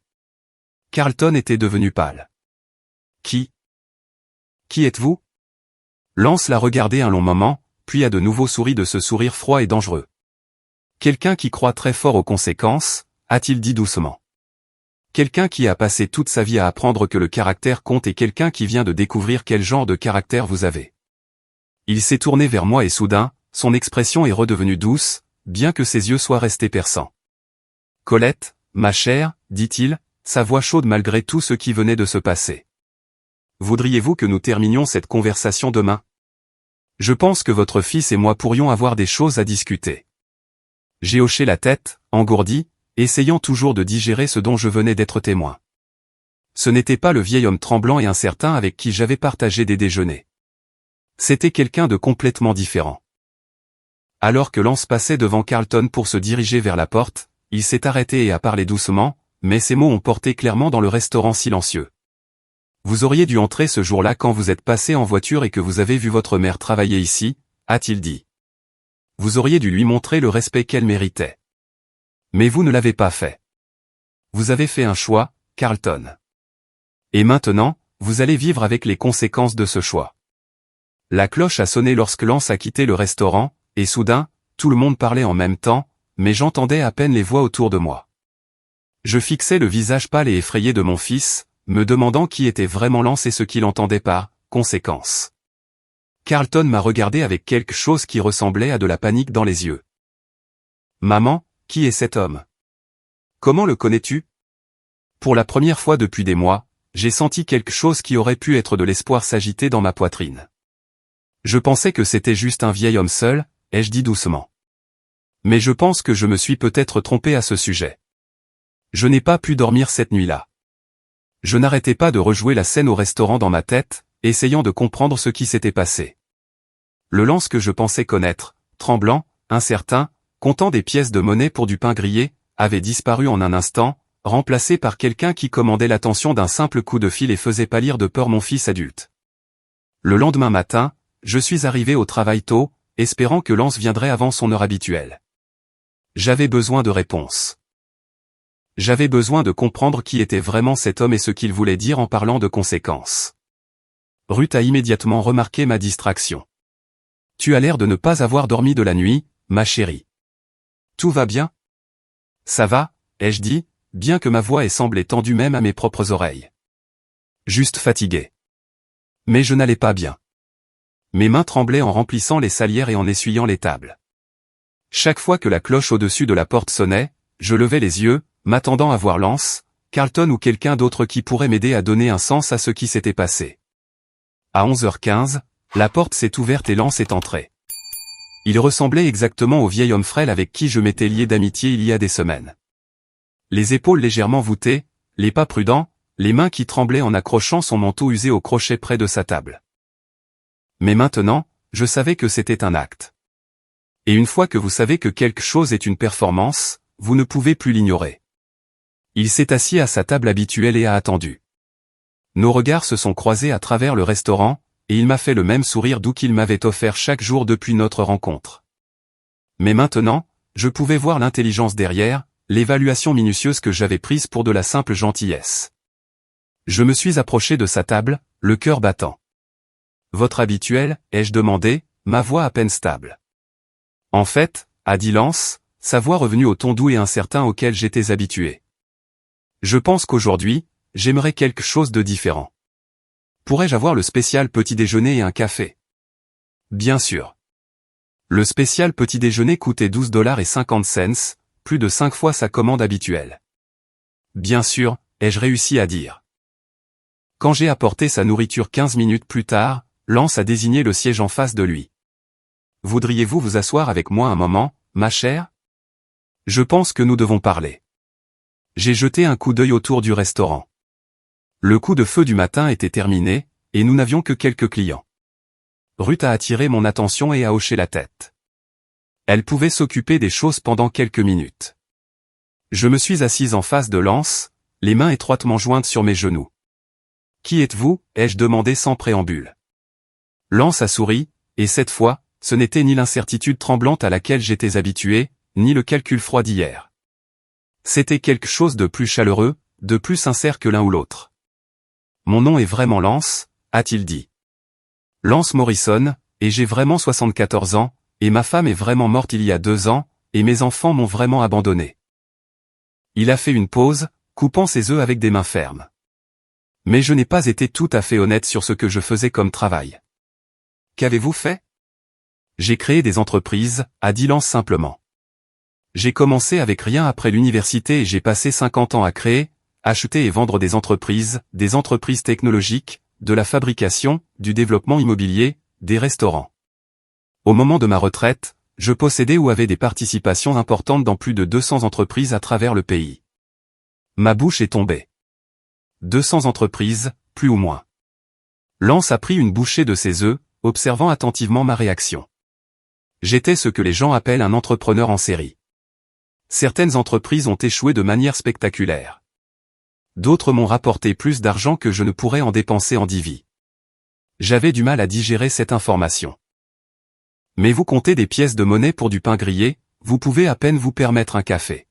Carlton était devenu pâle. Qui êtes-vous? Lance l'a regardé un long moment, puis a de nouveau souri de ce sourire froid et dangereux. Quelqu'un qui croit très fort aux conséquences, a-t-il dit doucement. Quelqu'un qui a passé toute sa vie à apprendre que le caractère compte et quelqu'un qui vient de découvrir quel genre de caractère vous avez. Il s'est tourné vers moi et soudain, son expression est redevenue douce, bien que ses yeux soient restés perçants. Colette, ma chère, dit-il, sa voix chaude malgré tout ce qui venait de se passer. Voudriez-vous que nous terminions cette conversation demain? Je pense que votre fils et moi pourrions avoir des choses à discuter. J'ai hoché la tête, engourdi, essayant toujours de digérer ce dont je venais d'être témoin. Ce n'était pas le vieil homme tremblant et incertain avec qui j'avais partagé des déjeuners. C'était quelqu'un de complètement différent. Alors que Lance passait devant Carlton pour se diriger vers la porte, il s'est arrêté et a parlé doucement, mais ses mots ont porté clairement dans le restaurant silencieux. Vous auriez dû entrer ce jour-là quand vous êtes passé en voiture et que vous avez vu votre mère travailler ici, a-t-il dit. Vous auriez dû lui montrer le respect qu'elle méritait. Mais vous ne l'avez pas fait. Vous avez fait un choix, Carlton. Et maintenant, vous allez vivre avec les conséquences de ce choix. La cloche a sonné lorsque Lance a quitté le restaurant, et soudain, tout le monde parlait en même temps, mais j'entendais à peine les voix autour de moi. Je fixais le visage pâle et effrayé de mon fils, me demandant qui était vraiment Lance et ce qu'il entendait par « conséquence ». Carlton m'a regardé avec quelque chose qui ressemblait à de la panique dans les yeux. « Maman, qui est cet homme? Comment le connais-tu » Pour la première fois depuis des mois, j'ai senti quelque chose qui aurait pu être de l'espoir s'agiter dans ma poitrine. Je pensais que c'était juste un vieil homme seul, ai-je dit doucement. Mais je pense que je me suis peut-être trompé à ce sujet. Je n'ai pas pu dormir cette nuit-là. Je n'arrêtais pas de rejouer la scène au restaurant dans ma tête, essayant de comprendre ce qui s'était passé. Le Lance que je pensais connaître, tremblant, incertain, comptant des pièces de monnaie pour du pain grillé, avait disparu en un instant, remplacé par quelqu'un qui commandait l'attention d'un simple coup de fil et faisait pâlir de peur mon fils adulte. Le lendemain matin, je suis arrivé au travail tôt, espérant que Lance viendrait avant son heure habituelle. J'avais besoin de réponses. J'avais besoin de comprendre qui était vraiment cet homme et ce qu'il voulait dire en parlant de conséquences. Ruth a immédiatement remarqué ma distraction. « Tu as l'air de ne pas avoir dormi de la nuit, ma chérie. Tout va bien ?»« Ça va, ai-je dit, bien que ma voix ait semblé tendue même à mes propres oreilles. Juste fatigué. Mais je n'allais pas bien. Mes mains tremblaient en remplissant les salières et en essuyant les tables. Chaque fois que la cloche au-dessus de la porte sonnait, je levais les yeux, m'attendant à voir Lance, Carlton ou quelqu'un d'autre qui pourrait m'aider à donner un sens à ce qui s'était passé. À 11h15, la porte s'est ouverte et Lance est entré. Il ressemblait exactement au vieil homme frêle avec qui je m'étais lié d'amitié il y a des semaines. Les épaules légèrement voûtées, les pas prudents, les mains qui tremblaient en accrochant son manteau usé au crochet près de sa table. Mais maintenant, je savais que c'était un acte. Et une fois que vous savez que quelque chose est une performance, vous ne pouvez plus l'ignorer. Il s'est assis à sa table habituelle et a attendu. Nos regards se sont croisés à travers le restaurant, et il m'a fait le même sourire doux qu'il m'avait offert chaque jour depuis notre rencontre. Mais maintenant, je pouvais voir l'intelligence derrière, l'évaluation minutieuse que j'avais prise pour de la simple gentillesse. Je me suis approché de sa table, le cœur battant. « Votre habituel ?» ai-je demandé, ma voix à peine stable. « En fait » a dit Lance, sa voix revenue au ton doux et incertain auquel j'étais habitué. « Je pense qu'aujourd'hui, j'aimerais quelque chose de différent. Pourrais-je avoir le spécial petit déjeuner et un café ?» Bien sûr. Le spécial petit déjeuner coûtait $12.50, plus de 5 fois sa commande habituelle. Bien sûr, ai-je réussi à dire. Quand j'ai apporté sa nourriture 15 minutes plus tard, Lance a désigné le siège en face de lui. « Voudriez-vous vous asseoir avec moi un moment, ma chère ? Je pense que nous devons parler. » J'ai jeté un coup d'œil autour du restaurant. Le coup de feu du matin était terminé, et nous n'avions que quelques clients. Ruth a attiré mon attention et a hoché la tête. Elle pouvait s'occuper des choses pendant quelques minutes. Je me suis assise en face de Lance, les mains étroitement jointes sur mes genoux. « Qui êtes-vous » ai-je demandé sans préambule. Lance a souri, et cette fois, ce n'était ni l'incertitude tremblante à laquelle j'étais habitué, ni le calcul froid d'hier. C'était quelque chose de plus chaleureux, de plus sincère que l'un ou l'autre. « Mon nom est vraiment Lance » a-t-il dit. « Lance Morrison, et j'ai vraiment 74 ans, et ma femme est vraiment morte il y a 2 ans, et mes enfants m'ont vraiment abandonné. » Il a fait une pause, coupant ses œufs avec des mains fermes. « Mais je n'ai pas été tout à fait honnête sur ce que je faisais comme travail. »« Qu'avez-vous fait ?»« J'ai créé des entreprises, » a dit Lance simplement. « J'ai commencé avec rien après l'université et j'ai passé 50 ans à créer, acheter et vendre des entreprises technologiques, de la fabrication, du développement immobilier, des restaurants. Au moment de ma retraite, je possédais ou avais des participations importantes dans plus de 200 entreprises à travers le pays. » Ma bouche est tombée. 200 entreprises, plus ou moins. Lance a pris une bouchée de ses œufs, observant attentivement ma réaction. J'étais ce que les gens appellent un entrepreneur en série. Certaines entreprises ont échoué de manière spectaculaire. D'autres m'ont rapporté plus d'argent que je ne pourrais en dépenser en 10 vies. J'avais du mal à digérer cette information. Mais vous comptez des pièces de monnaie pour du pain grillé, vous pouvez à peine vous permettre un café.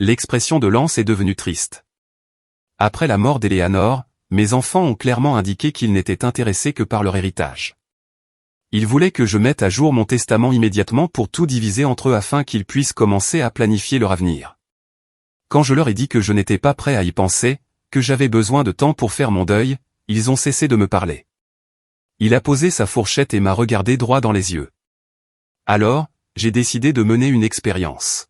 L'expression de Lance est devenue triste. Après la mort d'Eleanor, mes enfants ont clairement indiqué qu'ils n'étaient intéressés que par leur héritage. Ils voulaient que je mette à jour mon testament immédiatement pour tout diviser entre eux afin qu'ils puissent commencer à planifier leur avenir. Quand je leur ai dit que je n'étais pas prêt à y penser, que j'avais besoin de temps pour faire mon deuil, ils ont cessé de me parler. Il a posé sa fourchette et m'a regardé droit dans les yeux. Alors, j'ai décidé de mener une expérience.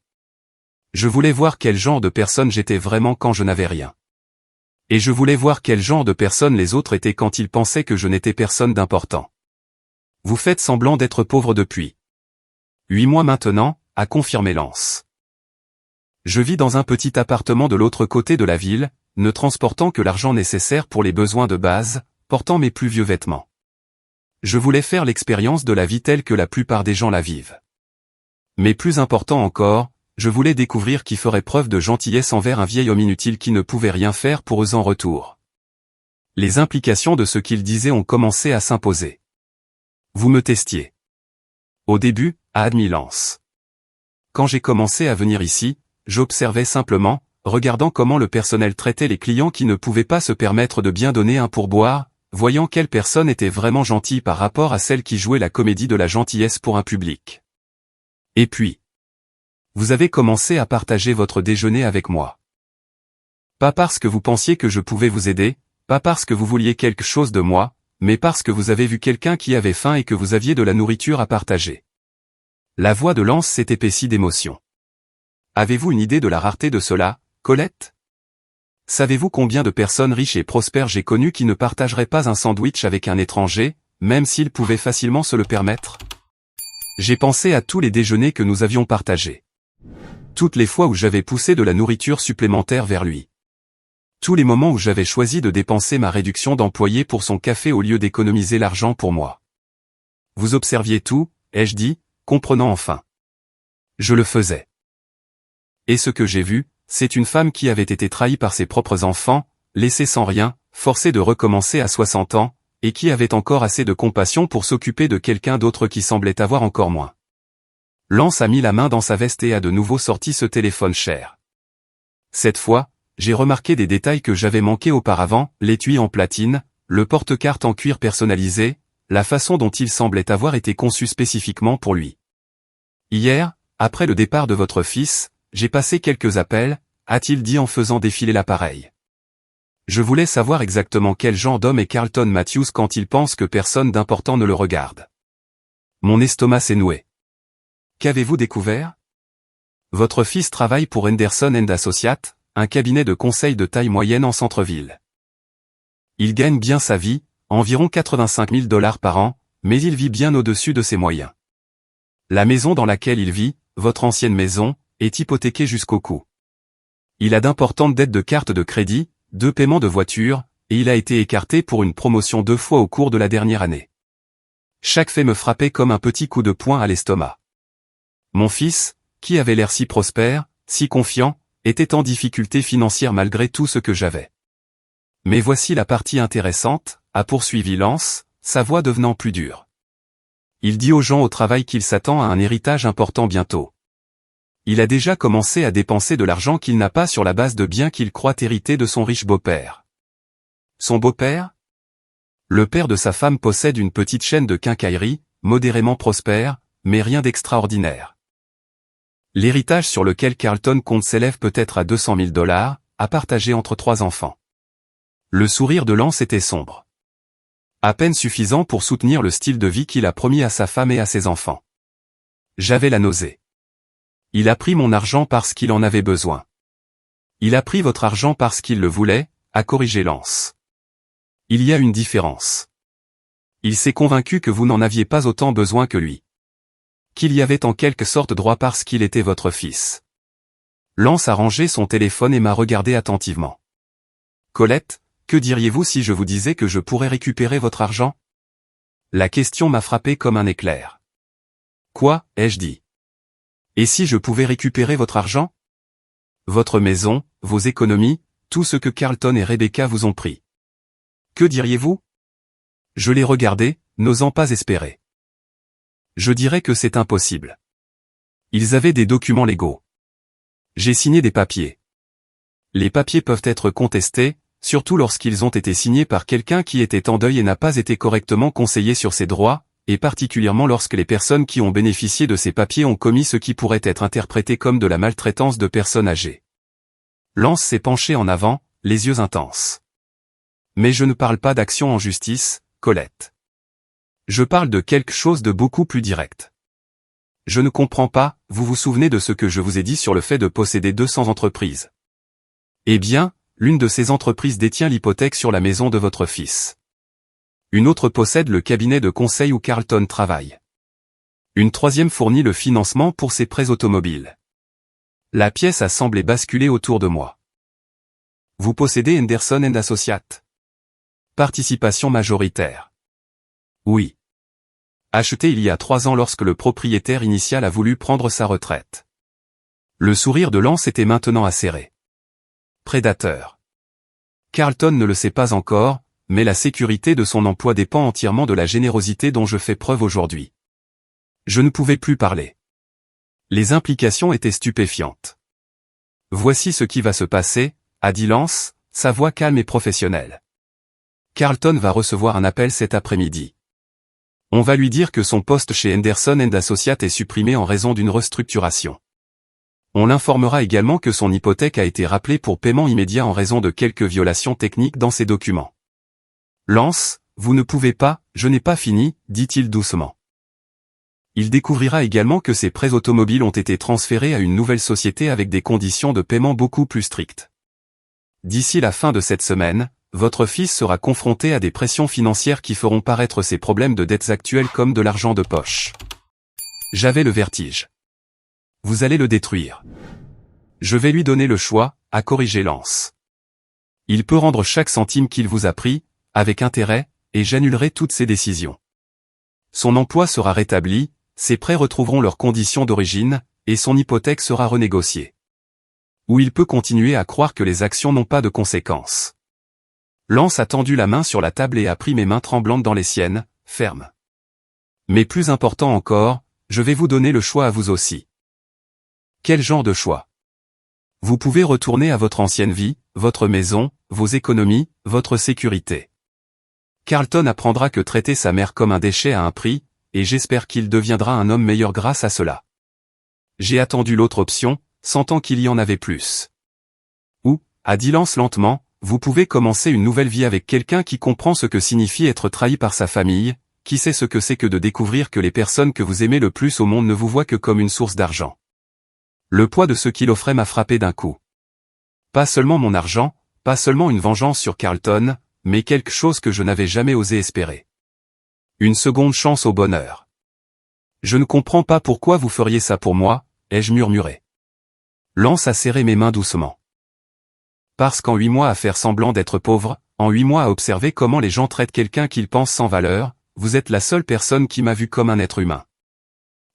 Je voulais voir quel genre de personne j'étais vraiment quand je n'avais rien. Et je voulais voir quel genre de personne les autres étaient quand ils pensaient que je n'étais personne d'important. Vous faites semblant d'être pauvre depuis 8 mois maintenant, a confirmé Lance. Je vis dans un petit appartement de l'autre côté de la ville, ne transportant que l'argent nécessaire pour les besoins de base, portant mes plus vieux vêtements. Je voulais faire l'expérience de la vie telle que la plupart des gens la vivent. Mais plus important encore, je voulais découvrir qui ferait preuve de gentillesse envers un vieil homme inutile qui ne pouvait rien faire pour eux en retour. Les implications de ce qu'il disait ont commencé à s'imposer. Vous me testiez. Au début, a admis Lance. Quand j'ai commencé à venir ici, j'observais simplement, regardant comment le personnel traitait les clients qui ne pouvaient pas se permettre de bien donner un pourboire, voyant quelle personne était vraiment gentille par rapport à celle qui jouait la comédie de la gentillesse pour un public. Et puis, vous avez commencé à partager votre déjeuner avec moi. Pas parce que vous pensiez que je pouvais vous aider, pas parce que vous vouliez quelque chose de moi, mais parce que vous avez vu quelqu'un qui avait faim et que vous aviez de la nourriture à partager. La voix de Lance s'est épaissie d'émotion. Avez-vous une idée de la rareté de cela, Colette ? Savez-vous combien de personnes riches et prospères j'ai connues qui ne partageraient pas un sandwich avec un étranger, même s'ils pouvaient facilement se le permettre? J'ai pensé à tous les déjeuners que nous avions partagés. Toutes les fois où j'avais poussé de la nourriture supplémentaire vers lui. Tous les moments où j'avais choisi de dépenser ma réduction d'employé pour son café au lieu d'économiser l'argent pour moi. Vous observiez tout, ai-je dit, comprenant enfin. Je le faisais. Et ce que j'ai vu, c'est une femme qui avait été trahie par ses propres enfants, laissée sans rien, forcée de recommencer à 60 ans, et qui avait encore assez de compassion pour s'occuper de quelqu'un d'autre qui semblait avoir encore moins. Lance a mis la main dans sa veste et a de nouveau sorti ce téléphone cher. Cette fois, j'ai remarqué des détails que j'avais manqués auparavant, l'étui en platine, le porte-carte en cuir personnalisé, la façon dont il semblait avoir été conçu spécifiquement pour lui. Hier, après le départ de votre fils, j'ai passé quelques appels, a-t-il dit en faisant défiler l'appareil. Je voulais savoir exactement quel genre d'homme est Carlton Matthews quand il pense que personne d'important ne le regarde. Mon estomac s'est noué. Qu'avez-vous découvert? Votre fils travaille pour Henderson & Associates, un cabinet de conseil de taille moyenne en centre-ville. Il gagne bien sa vie, environ 85 000 $ par an, mais il vit bien au-dessus de ses moyens. La maison dans laquelle il vit, votre ancienne maison, est hypothéquée jusqu'au cou. Il a d'importantes dettes de cartes de crédit, 2 paiements de voiture, et il a été écarté pour une promotion 2 fois au cours de la dernière année. Chaque fait me frappait comme un petit coup de poing à l'estomac. Mon fils, qui avait l'air si prospère, si confiant, était en difficulté financière malgré tout ce que j'avais. Mais voici la partie intéressante, a poursuivi Lance, sa voix devenant plus dure. Il dit aux gens au travail qu'il s'attend à un héritage important bientôt. Il a déjà commencé à dépenser de l'argent qu'il n'a pas sur la base de biens qu'il croit hériter de son riche beau-père. Son beau-père? Le père de sa femme possède une petite chaîne de quincaillerie, modérément prospère, mais rien d'extraordinaire. L'héritage sur lequel Carlton compte s'élève peut-être à 200 000 $, à partager entre 3 enfants. Le sourire de Lance était sombre. À peine suffisant pour soutenir le style de vie qu'il a promis à sa femme et à ses enfants. J'avais la nausée. Il a pris mon argent parce qu'il en avait besoin. Il a pris votre argent parce qu'il le voulait, a corrigé Lance. Il y a une différence. Il s'est convaincu que vous n'en aviez pas autant besoin que lui. Qu'il y avait en quelque sorte droit parce qu'il était votre fils. Lance a rangé son téléphone et m'a regardé attentivement. Colette, que diriez-vous si je vous disais que je pourrais récupérer votre argent? La question m'a frappé comme un éclair. Quoi, ai-je dit? Et si je pouvais récupérer votre argent? Votre maison, vos économies, tout ce que Carlton et Rebecca vous ont pris. Que diriez-vous? Je l'ai regardé, n'osant pas espérer. Je dirais que c'est impossible. Ils avaient des documents légaux. J'ai signé des papiers. Les papiers peuvent être contestés, surtout lorsqu'ils ont été signés par quelqu'un qui était en deuil et n'a pas été correctement conseillé sur ses droits, et particulièrement lorsque les personnes qui ont bénéficié de ces papiers ont commis ce qui pourrait être interprété comme de la maltraitance de personnes âgées. Lance s'est penché en avant, les yeux intenses. Mais je ne parle pas d'action en justice, Colette. Je parle de quelque chose de beaucoup plus direct. Je ne comprends pas, vous vous souvenez de ce que je vous ai dit sur le fait de posséder 200 entreprises. Eh bien, l'une de ces entreprises détient l'hypothèque sur la maison de votre fils. Une autre possède le cabinet de conseil où Carlton travaille. Une troisième fournit le financement pour ses prêts automobiles. La pièce a semblé basculer autour de moi. Vous possédez Henderson & Associates. Participation majoritaire. Oui. Acheté il y a 3 ans lorsque le propriétaire initial a voulu prendre sa retraite. Le sourire de Lance était maintenant acéré. Prédateur. Carlton ne le sait pas encore, mais la sécurité de son emploi dépend entièrement de la générosité dont je fais preuve aujourd'hui. Je ne pouvais plus parler. Les implications étaient stupéfiantes. Voici ce qui va se passer, a dit Lance, sa voix calme et professionnelle. Carlton va recevoir un appel cet après-midi. On va lui dire que son poste chez Henderson & Associates est supprimé en raison d'une restructuration. On l'informera également que son hypothèque a été rappelée pour paiement immédiat en raison de quelques violations techniques dans ses documents. Lance, vous ne pouvez pas, je n'ai pas fini, dit-il doucement. Il découvrira également que ses prêts automobiles ont été transférés à une nouvelle société avec des conditions de paiement beaucoup plus strictes. d'ici la fin de cette semaine, votre fils sera confronté à des pressions financières qui feront paraître ses problèmes de dettes actuelles comme de l'argent de poche. J'avais le vertige. Vous allez le détruire. Je vais lui donner le choix, a corrigé Lance. Il peut rendre chaque centime qu'il vous a pris, avec intérêt, et j'annulerai toutes ses décisions. Son emploi sera rétabli, ses prêts retrouveront leurs conditions d'origine, et son hypothèque sera renégociée. Ou il peut continuer à croire que les actions n'ont pas de conséquences. Lance a tendu la main sur la table et a pris mes mains tremblantes dans les siennes, ferme. Mais plus important encore, je vais vous donner le choix à vous aussi. Quel genre de choix? Vous pouvez retourner à votre ancienne vie, votre maison, vos économies, votre sécurité. Carlton apprendra que traiter sa mère comme un déchet a un prix, et j'espère qu'il deviendra un homme meilleur grâce à cela. J'ai attendu l'autre option, sentant qu'il y en avait plus. Ou, a dit Lance lentement, vous pouvez commencer une nouvelle vie avec quelqu'un qui comprend ce que signifie être trahi par sa famille, qui sait ce que c'est que de découvrir que les personnes que vous aimez le plus au monde ne vous voient que comme une source d'argent. Le poids de ce qu'il offrait m'a frappé d'un coup. Pas seulement mon argent, pas seulement une vengeance sur Carlton, mais quelque chose que je n'avais jamais osé espérer. Une seconde chance au bonheur. Je ne comprends pas pourquoi vous feriez ça pour moi, ai-je murmuré. Lance a serré mes mains doucement. Parce qu'en 8 mois à faire semblant d'être pauvre, en 8 mois à observer comment les gens traitent quelqu'un qu'ils pensent sans valeur, vous êtes la seule personne qui m'a vu comme un être humain.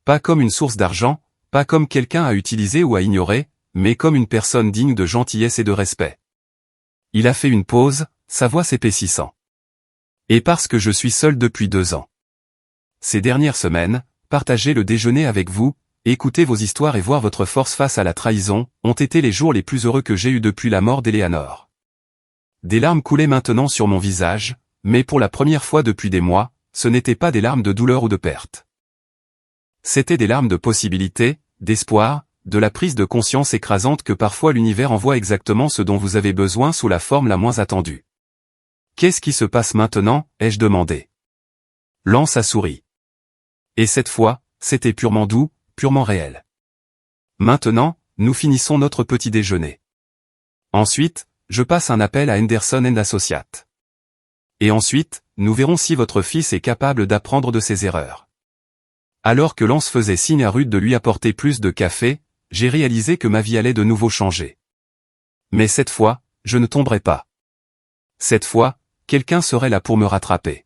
Pas comme une source d'argent, pas comme quelqu'un à utiliser ou à ignorer, mais comme une personne digne de gentillesse et de respect. Il a fait une pause, sa voix s'épaississant. Et parce que je suis seul depuis 2 ans. Ces dernières semaines, partager le déjeuner avec vous, écouter vos histoires et voir votre force face à la trahison, ont été les jours les plus heureux que j'ai eus depuis la mort d'Eleanor. Des larmes coulaient maintenant sur mon visage, mais pour la première fois depuis des mois, ce n'étaient pas des larmes de douleur ou de perte. C'étaient des larmes de possibilité, d'espoir, de la prise de conscience écrasante que parfois l'univers envoie exactement ce dont vous avez besoin sous la forme la moins attendue. Qu'est-ce qui se passe maintenant, ai-je demandé. Lance a souri. Et cette fois, c'était purement doux, purement réel. Maintenant, nous finissons notre petit déjeuner. Ensuite, je passe un appel à Henderson & Associates. Et ensuite, nous verrons si votre fils est capable d'apprendre de ses erreurs. Alors que Lance faisait signe à Ruth de lui apporter plus de café, j'ai réalisé que ma vie allait de nouveau changer. Mais cette fois, je ne tomberai pas. Cette fois, quelqu'un serait là pour me rattraper.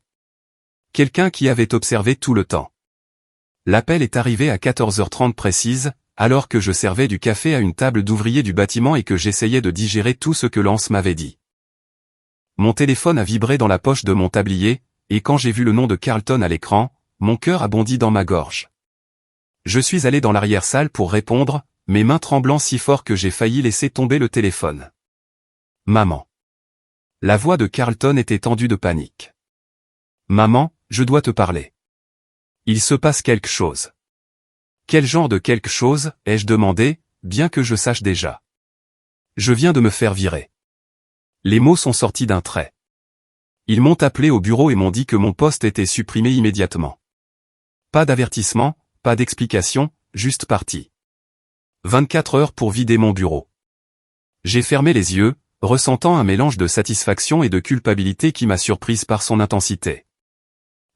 Quelqu'un qui avait observé tout le temps. L'appel est arrivé à 14h30 précise, alors que je servais du café à une table d'ouvriers du bâtiment et que j'essayais de digérer tout ce que Lance m'avait dit. Mon téléphone a vibré dans la poche de mon tablier, et quand j'ai vu le nom de Carlton à l'écran, mon cœur a bondi dans ma gorge. Je suis allé dans l'arrière-salle pour répondre, mes mains tremblant si fort que j'ai failli laisser tomber le téléphone. Maman. La voix de Carlton était tendue de panique. Maman, je dois te parler. Il se passe quelque chose. Quel genre de quelque chose, ai-je demandé, bien que je sache déjà. Je viens de me faire virer. Les mots sont sortis d'un trait. Ils m'ont appelé au bureau et m'ont dit que mon poste était supprimé immédiatement. Pas d'avertissement, pas d'explication, juste parti. 24 heures pour vider mon bureau. J'ai fermé les yeux, ressentant un mélange de satisfaction et de culpabilité qui m'a surprise par son intensité.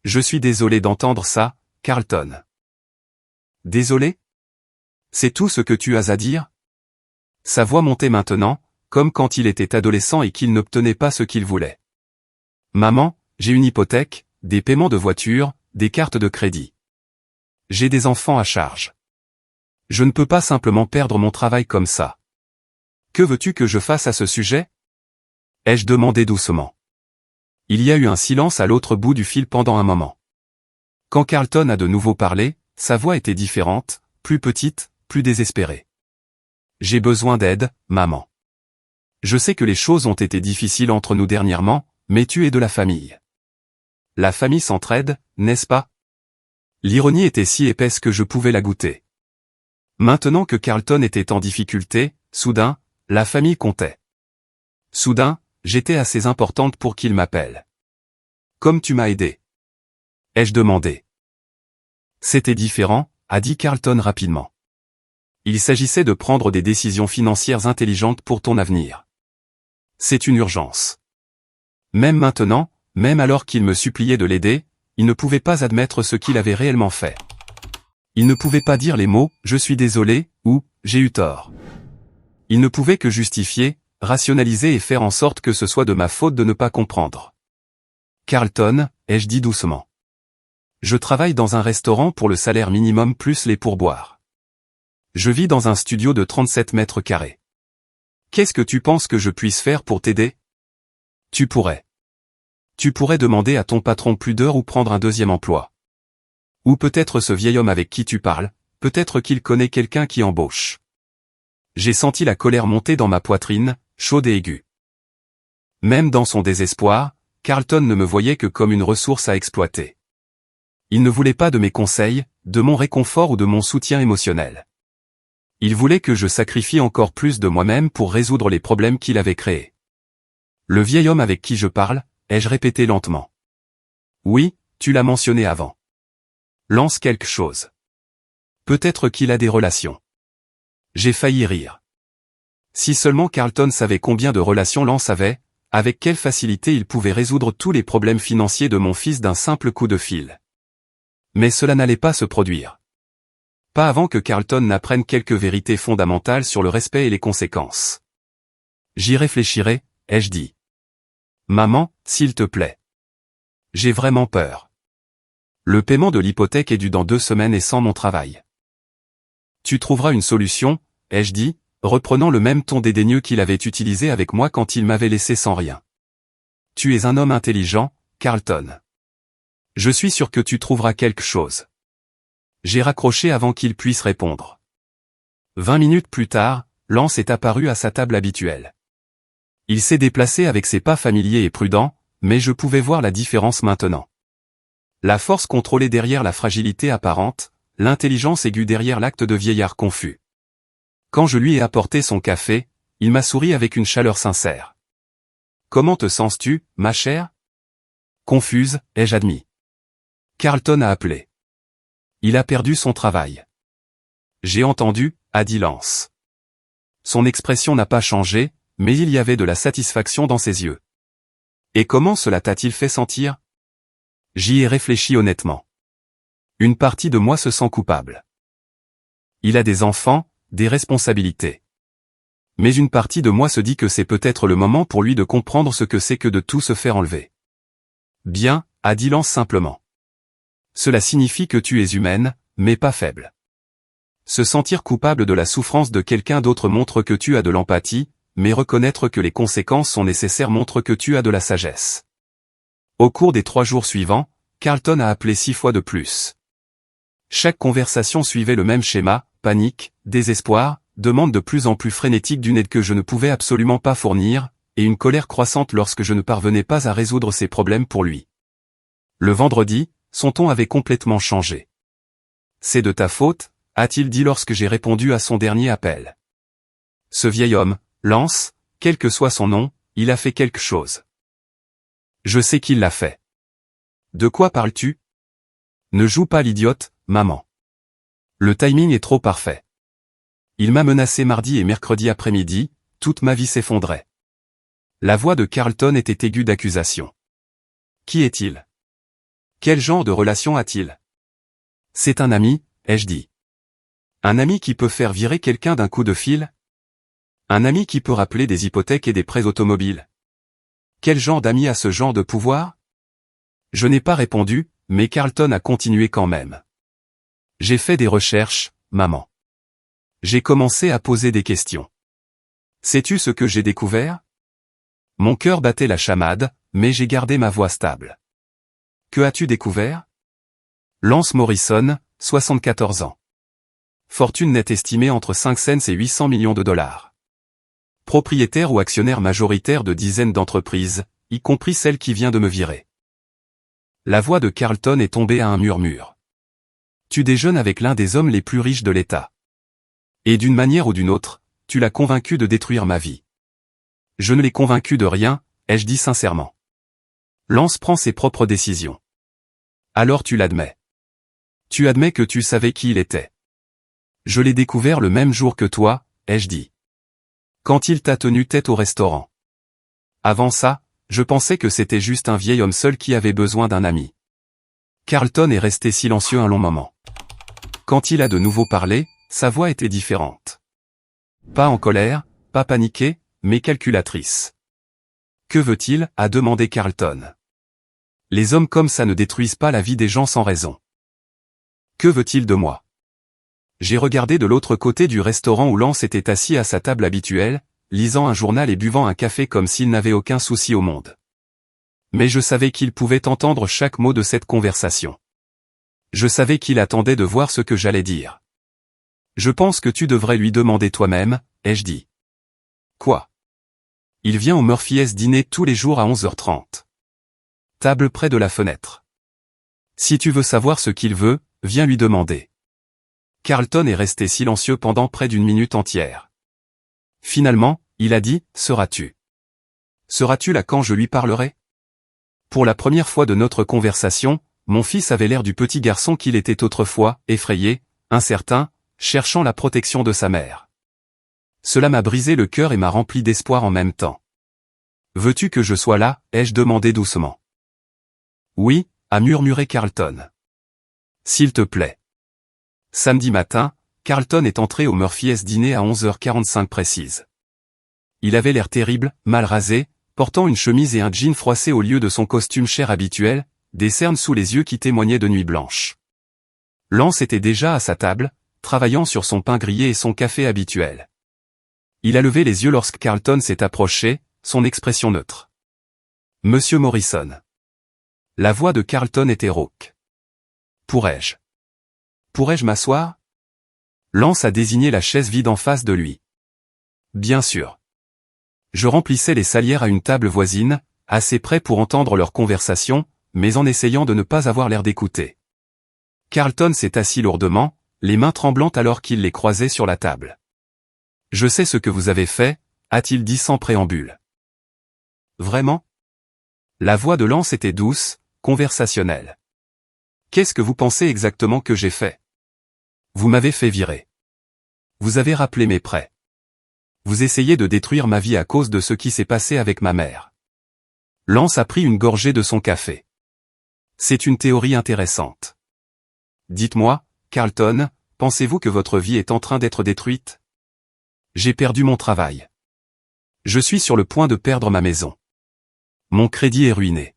Je suis désolé d'entendre ça, Carlton. Désolé? C'est tout ce que tu as à dire? Sa voix montait maintenant, comme quand il était adolescent et qu'il n'obtenait pas ce qu'il voulait. Maman, j'ai une hypothèque, des paiements de voiture, des cartes de crédit. J'ai des enfants à charge. Je ne peux pas simplement perdre mon travail comme ça. Que veux-tu que je fasse à ce sujet? Ai-je demandé doucement. Il y a eu un silence à l'autre bout du fil pendant un moment. Quand Carlton a de nouveau parlé, sa voix était différente, plus petite, plus désespérée. J'ai besoin d'aide, maman. Je sais que les choses ont été difficiles entre nous dernièrement, mais tu es de la famille. La famille s'entraide, n'est-ce pas? L'ironie était si épaisse que je pouvais la goûter. Maintenant que Carlton était en difficulté, soudain, la famille comptait. Soudain, j'étais assez importante pour qu'il m'appelle. Comme tu m'as aidé. Ai-je demandé. C'était différent, a dit Carlton rapidement. Il s'agissait de prendre des décisions financières intelligentes pour ton avenir. C'est une urgence. Même maintenant, même alors qu'il me suppliait de l'aider, il ne pouvait pas admettre ce qu'il avait réellement fait. Il ne pouvait pas dire les mots « je suis désolé » ou « j'ai eu tort ». Il ne pouvait que justifier, rationaliser et faire en sorte que ce soit de ma faute de ne pas comprendre. « Carlton », ai-je dit doucement. Je travaille dans un restaurant pour le salaire minimum plus les pourboires. Je vis dans un studio de 37 mètres carrés. Qu'est-ce que tu penses que je puisse faire pour t'aider? Tu pourrais. Tu pourrais demander à ton patron plus d'heures ou prendre un deuxième emploi. Ou peut-être ce vieil homme avec qui tu parles, peut-être qu'il connaît quelqu'un qui embauche. J'ai senti la colère monter dans ma poitrine, chaude et aiguë. Même dans son désespoir, Carlton ne me voyait que comme une ressource à exploiter. Il ne voulait pas de mes conseils, de mon réconfort ou de mon soutien émotionnel. Il voulait que je sacrifie encore plus de moi-même pour résoudre les problèmes qu'il avait créés. Le vieil homme avec qui je parle, ai-je répété lentement. Oui, tu l'as mentionné avant. Lance quelque chose. Peut-être qu'il a des relations. J'ai failli rire. Si seulement Carlton savait combien de relations Lance avait, avec quelle facilité il pouvait résoudre tous les problèmes financiers de mon fils d'un simple coup de fil. Mais cela n'allait pas se produire. Pas avant que Carlton n'apprenne quelques vérités fondamentales sur le respect et les conséquences. J'y réfléchirai, ai-je dit. Maman, s'il te plaît. J'ai vraiment peur. Le paiement de l'hypothèque est dû dans 2 semaines et sans mon travail. Tu trouveras une solution, ai-je dit, reprenant le même ton dédaigneux qu'il avait utilisé avec moi quand il m'avait laissé sans rien. Tu es un homme intelligent, Carlton. Je suis sûr que tu trouveras quelque chose. J'ai raccroché avant qu'il puisse répondre. 20 minutes plus tard, Lance est apparu à sa table habituelle. Il s'est déplacé avec ses pas familiers et prudents, mais je pouvais voir la différence maintenant. La force contrôlée derrière la fragilité apparente, l'intelligence aiguë derrière l'acte de vieillard confus. Quand je lui ai apporté son café, il m'a souri avec une chaleur sincère. « Comment te sens-tu, ma chère ?» Confuse, ai-je admis. Carlton a appelé. Il a perdu son travail. J'ai entendu, a dit Lance. Son expression n'a pas changé, mais il y avait de la satisfaction dans ses yeux. Et comment cela t'a-t-il fait sentir? J'y ai réfléchi honnêtement. Une partie de moi se sent coupable. Il a des enfants, des responsabilités. Mais une partie de moi se dit que c'est peut-être le moment pour lui de comprendre ce que c'est que de tout se faire enlever. Bien, a dit Lance simplement. Cela signifie que tu es humaine, mais pas faible. Se sentir coupable de la souffrance de quelqu'un d'autre montre que tu as de l'empathie, mais reconnaître que les conséquences sont nécessaires montre que tu as de la sagesse. Au cours des 3 jours suivants, Carlton a appelé 6 fois de plus. Chaque conversation suivait le même schéma, panique, désespoir, demande de plus en plus frénétique d'une aide que je ne pouvais absolument pas fournir, et une colère croissante lorsque je ne parvenais pas à résoudre ses problèmes pour lui. Le vendredi, son ton avait complètement changé. « C'est de ta faute », a-t-il dit lorsque j'ai répondu à son dernier appel. Ce vieil homme, Lance, quel que soit son nom, il a fait quelque chose. Je sais qu'il l'a fait. De quoi parles-tu? Ne joue pas l'idiote, maman. Le timing est trop parfait. Il m'a menacé mardi et mercredi après-midi, toute ma vie s'effondrait. La voix de Carlton était aiguë d'accusation. Qui est-il? Quel genre de relation a-t-il? C'est un ami, ai-je dit. Un ami qui peut faire virer quelqu'un d'un coup de fil? Un ami qui peut rappeler des hypothèques et des prêts automobiles? Quel genre d'ami a ce genre de pouvoir? Je n'ai pas répondu, mais Carlton a continué quand même. J'ai fait des recherches, maman. J'ai commencé à poser des questions. Sais-tu ce que j'ai découvert? Mon cœur battait la chamade, mais j'ai gardé ma voix stable. Que as-tu découvert? Lance Morrison, 74 ans. Fortune nette estimée entre 5 cents et 800 millions de dollars. Propriétaire ou actionnaire majoritaire de dizaines d'entreprises, y compris celle qui vient de me virer. La voix de Carlton est tombée à un murmure. Tu déjeunes avec l'un des hommes les plus riches de l'État. Et d'une manière ou d'une autre, tu l'as convaincu de détruire ma vie. Je ne l'ai convaincu de rien, ai-je dit sincèrement. Lance prend ses propres décisions. Alors tu l'admets. Tu admets que tu savais qui il était. Je l'ai découvert le même jour que toi, ai-je dit. Quand il t'a tenu tête au restaurant. Avant ça, je pensais que c'était juste un vieil homme seul qui avait besoin d'un ami. Carlton est resté silencieux un long moment. Quand il a de nouveau parlé, sa voix était différente. Pas en colère, pas paniquée, mais calculatrice. Que veut-il, a demandé Carlton. Les hommes comme ça ne détruisent pas la vie des gens sans raison. Que veut-il de moi? J'ai regardé de l'autre côté du restaurant où Lance était assis à sa table habituelle, lisant un journal et buvant un café comme s'il n'avait aucun souci au monde. Mais je savais qu'il pouvait entendre chaque mot de cette conversation. Je savais qu'il attendait de voir ce que j'allais dire. Je pense que tu devrais lui demander toi-même, ai-je dit. Quoi? Il vient au Murphy's dîner tous les jours à 11h30. Table près de la fenêtre. Si tu veux savoir ce qu'il veut, viens lui demander. Carlton est resté silencieux pendant près d'une minute entière. Finalement, il a dit, seras-tu? Seras-tu là quand je lui parlerai? Pour la première fois de notre conversation, mon fils avait l'air du petit garçon qu'il était autrefois, effrayé, incertain, cherchant la protection de sa mère. Cela m'a brisé le cœur et m'a rempli d'espoir en même temps. Veux-tu que je sois là, ai-je demandé doucement. Oui, a murmuré Carlton. S'il te plaît. Samedi matin, Carlton est entré au Murphy's dîner à 11h45 précise. Il avait l'air terrible, mal rasé, portant une chemise et un jean froissé au lieu de son costume cher habituel, des cernes sous les yeux qui témoignaient de nuit blanche. Lance était déjà à sa table, travaillant sur son pain grillé et son café habituel. Il a levé les yeux lorsque Carlton s'est approché, son expression neutre. Monsieur Morrison. La voix de Carlton était rauque. Pourrais-je m'asseoir? Lance a désigné la chaise vide en face de lui. Bien sûr. Je remplissais les salières à une table voisine, assez près pour entendre leur conversation, mais en essayant de ne pas avoir l'air d'écouter. Carlton s'est assis lourdement, les mains tremblantes alors qu'il les croisait sur la table. Je sais ce que vous avez fait, a-t-il dit sans préambule. Vraiment? La voix de Lance était douce, conversationnelle. Qu'est-ce que vous pensez exactement que j'ai fait? Vous m'avez fait virer. Vous avez rappelé mes prêts. Vous essayez de détruire ma vie à cause de ce qui s'est passé avec ma mère. Lance a pris une gorgée de son café. C'est une théorie intéressante. Dites-moi, Carlton, pensez-vous que votre vie est en train d'être détruite? J'ai perdu mon travail. Je suis sur le point de perdre ma maison. Mon crédit est ruiné.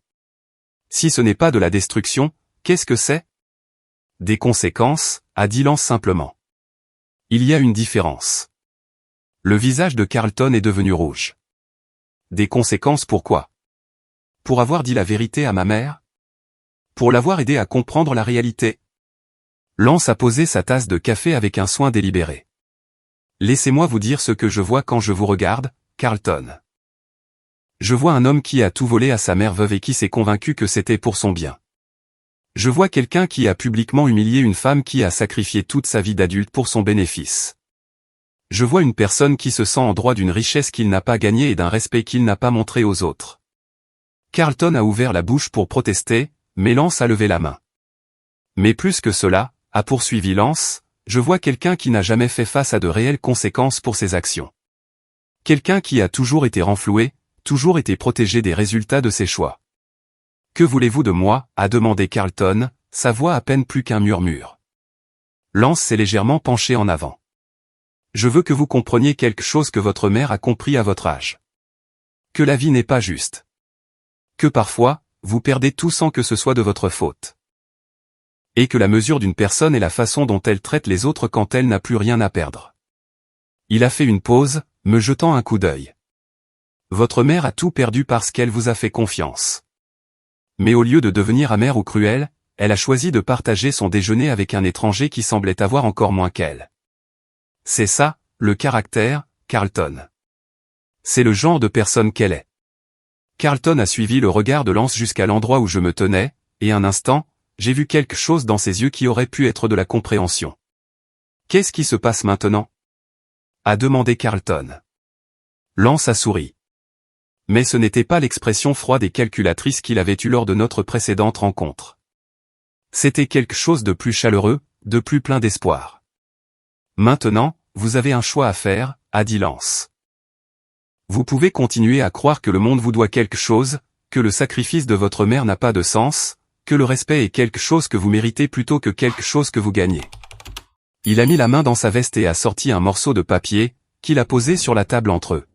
Si ce n'est pas de la destruction, qu'est-ce que c'est? Des conséquences, a dit Lance simplement. Il y a une différence. Le visage de Carlton est devenu rouge. Des conséquences pourquoi? Pour avoir dit la vérité à ma mère? Pour l'avoir aidé à comprendre la réalité? Lance a posé sa tasse de café avec un soin délibéré. Laissez-moi vous dire ce que je vois quand je vous regarde, Carlton. Je vois un homme qui a tout volé à sa mère veuve et qui s'est convaincu que c'était pour son bien. Je vois quelqu'un qui a publiquement humilié une femme qui a sacrifié toute sa vie d'adulte pour son bénéfice. Je vois une personne qui se sent en droit d'une richesse qu'il n'a pas gagnée et d'un respect qu'il n'a pas montré aux autres. Carlton a ouvert la bouche pour protester, mais Lance a levé la main. Mais plus que cela, a poursuivi Lance, je vois quelqu'un qui n'a jamais fait face à de réelles conséquences pour ses actions. Quelqu'un qui a toujours été renfloué, toujours été protégé des résultats de ses choix. Que voulez-vous de moi, a demandé Carlton, sa voix à peine plus qu'un murmure. Lance s'est légèrement penché en avant. Je veux que vous compreniez quelque chose que votre mère a compris à votre âge. Que la vie n'est pas juste. Que parfois, vous perdez tout sans que ce soit de votre faute. Et que la mesure d'une personne est la façon dont elle traite les autres quand elle n'a plus rien à perdre. Il a fait une pause, me jetant un coup d'œil. Votre mère a tout perdu parce qu'elle vous a fait confiance. Mais au lieu de devenir amère ou cruelle, elle a choisi de partager son déjeuner avec un étranger qui semblait avoir encore moins qu'elle. C'est ça, le caractère, Carlton. C'est le genre de personne qu'elle est. Carlton a suivi le regard de Lance jusqu'à l'endroit où je me tenais, et un instant, j'ai vu quelque chose dans ses yeux qui aurait pu être de la compréhension. Qu'est-ce qui se passe maintenant? A demandé Carlton. Lance a souri. Mais ce n'était pas l'expression froide et calculatrice qu'il avait eue lors de notre précédente rencontre. C'était quelque chose de plus chaleureux, de plus plein d'espoir. Maintenant, vous avez un choix à faire, a dit Lance. Vous pouvez continuer à croire que le monde vous doit quelque chose, que le sacrifice de votre mère n'a pas de sens, que le respect est quelque chose que vous méritez plutôt que quelque chose que vous gagnez. Il a mis la main dans sa veste et a sorti un morceau de papier, qu'il a posé sur la table entre eux.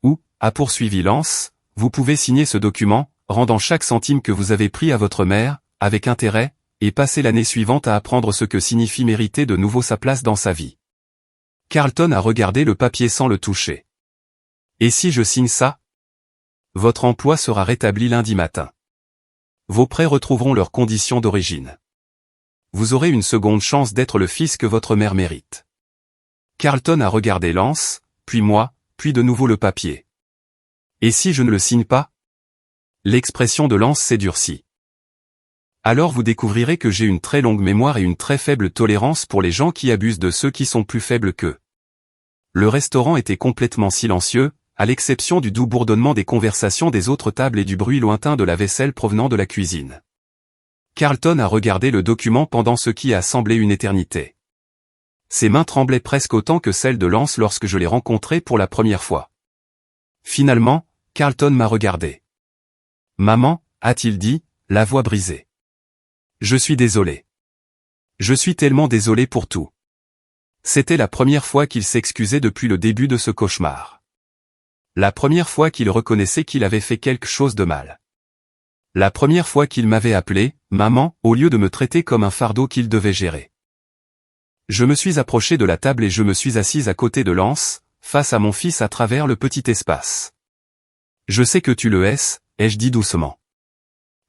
Ou, a poursuivi Lance, vous pouvez signer ce document, rendant chaque centime que vous avez pris à votre mère, avec intérêt, et passer l'année suivante à apprendre ce que signifie mériter de nouveau sa place dans sa vie. Carlton a regardé le papier sans le toucher. Et si je signe ça? Votre emploi sera rétabli lundi matin. Vos prêts retrouveront leurs conditions d'origine. Vous aurez une seconde chance d'être le fils que votre mère mérite. Carlton a regardé Lance, puis moi, puis de nouveau le papier. Et si je ne le signe pas? L'expression de Lance s'est durcie. Alors vous découvrirez que j'ai une très longue mémoire et une très faible tolérance pour les gens qui abusent de ceux qui sont plus faibles qu'eux. Le restaurant était complètement silencieux, à l'exception du doux bourdonnement des conversations des autres tables et du bruit lointain de la vaisselle provenant de la cuisine. Carlton a regardé le document pendant ce qui a semblé une éternité. Ses mains tremblaient presque autant que celles de Lance lorsque je l'ai rencontré pour la première fois. Finalement, Carlton m'a regardé. « Maman » a-t-il dit, la voix brisée. « Je suis désolé. Je suis tellement désolé pour tout. » C'était la première fois qu'il s'excusait depuis le début de ce cauchemar. La première fois qu'il reconnaissait qu'il avait fait quelque chose de mal. La première fois qu'il m'avait appelé « maman » au lieu de me traiter comme un fardeau qu'il devait gérer. Je me suis approché de la table et je me suis assise à côté de Lance, face à mon fils à travers le petit espace. « Je sais que tu le hais » ai-je dit doucement.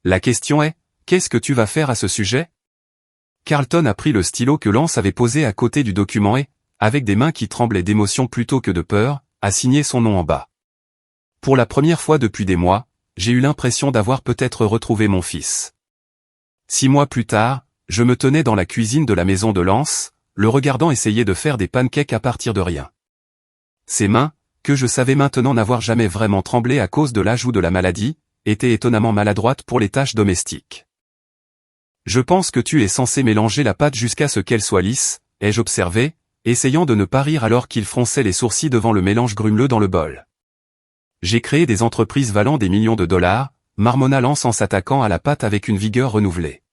La question est, qu'est-ce que tu vas faire à ce sujet? Carlton a pris le stylo que Lance avait posé à côté du document et, avec des mains qui tremblaient d'émotion plutôt que de peur, a signé son nom en bas. Pour la première fois depuis des mois, j'ai eu l'impression d'avoir peut-être retrouvé mon fils. 6 mois plus tard, je me tenais dans la cuisine de la maison de Lance, le regardant essayer de faire des pancakes à partir de rien. Ses mains, que je savais maintenant n'avoir jamais vraiment tremblé à cause de l'âge ou de la maladie, étaient étonnamment maladroites pour les tâches domestiques. Je pense que tu es censé mélanger la pâte jusqu'à ce qu'elle soit lisse, ai-je observé, essayant de ne pas rire alors qu'il fronçait les sourcils devant le mélange grumeleux dans le bol. J'ai créé des entreprises valant des millions de dollars, marmonna Lance en s'attaquant à la pâte avec une vigueur renouvelée.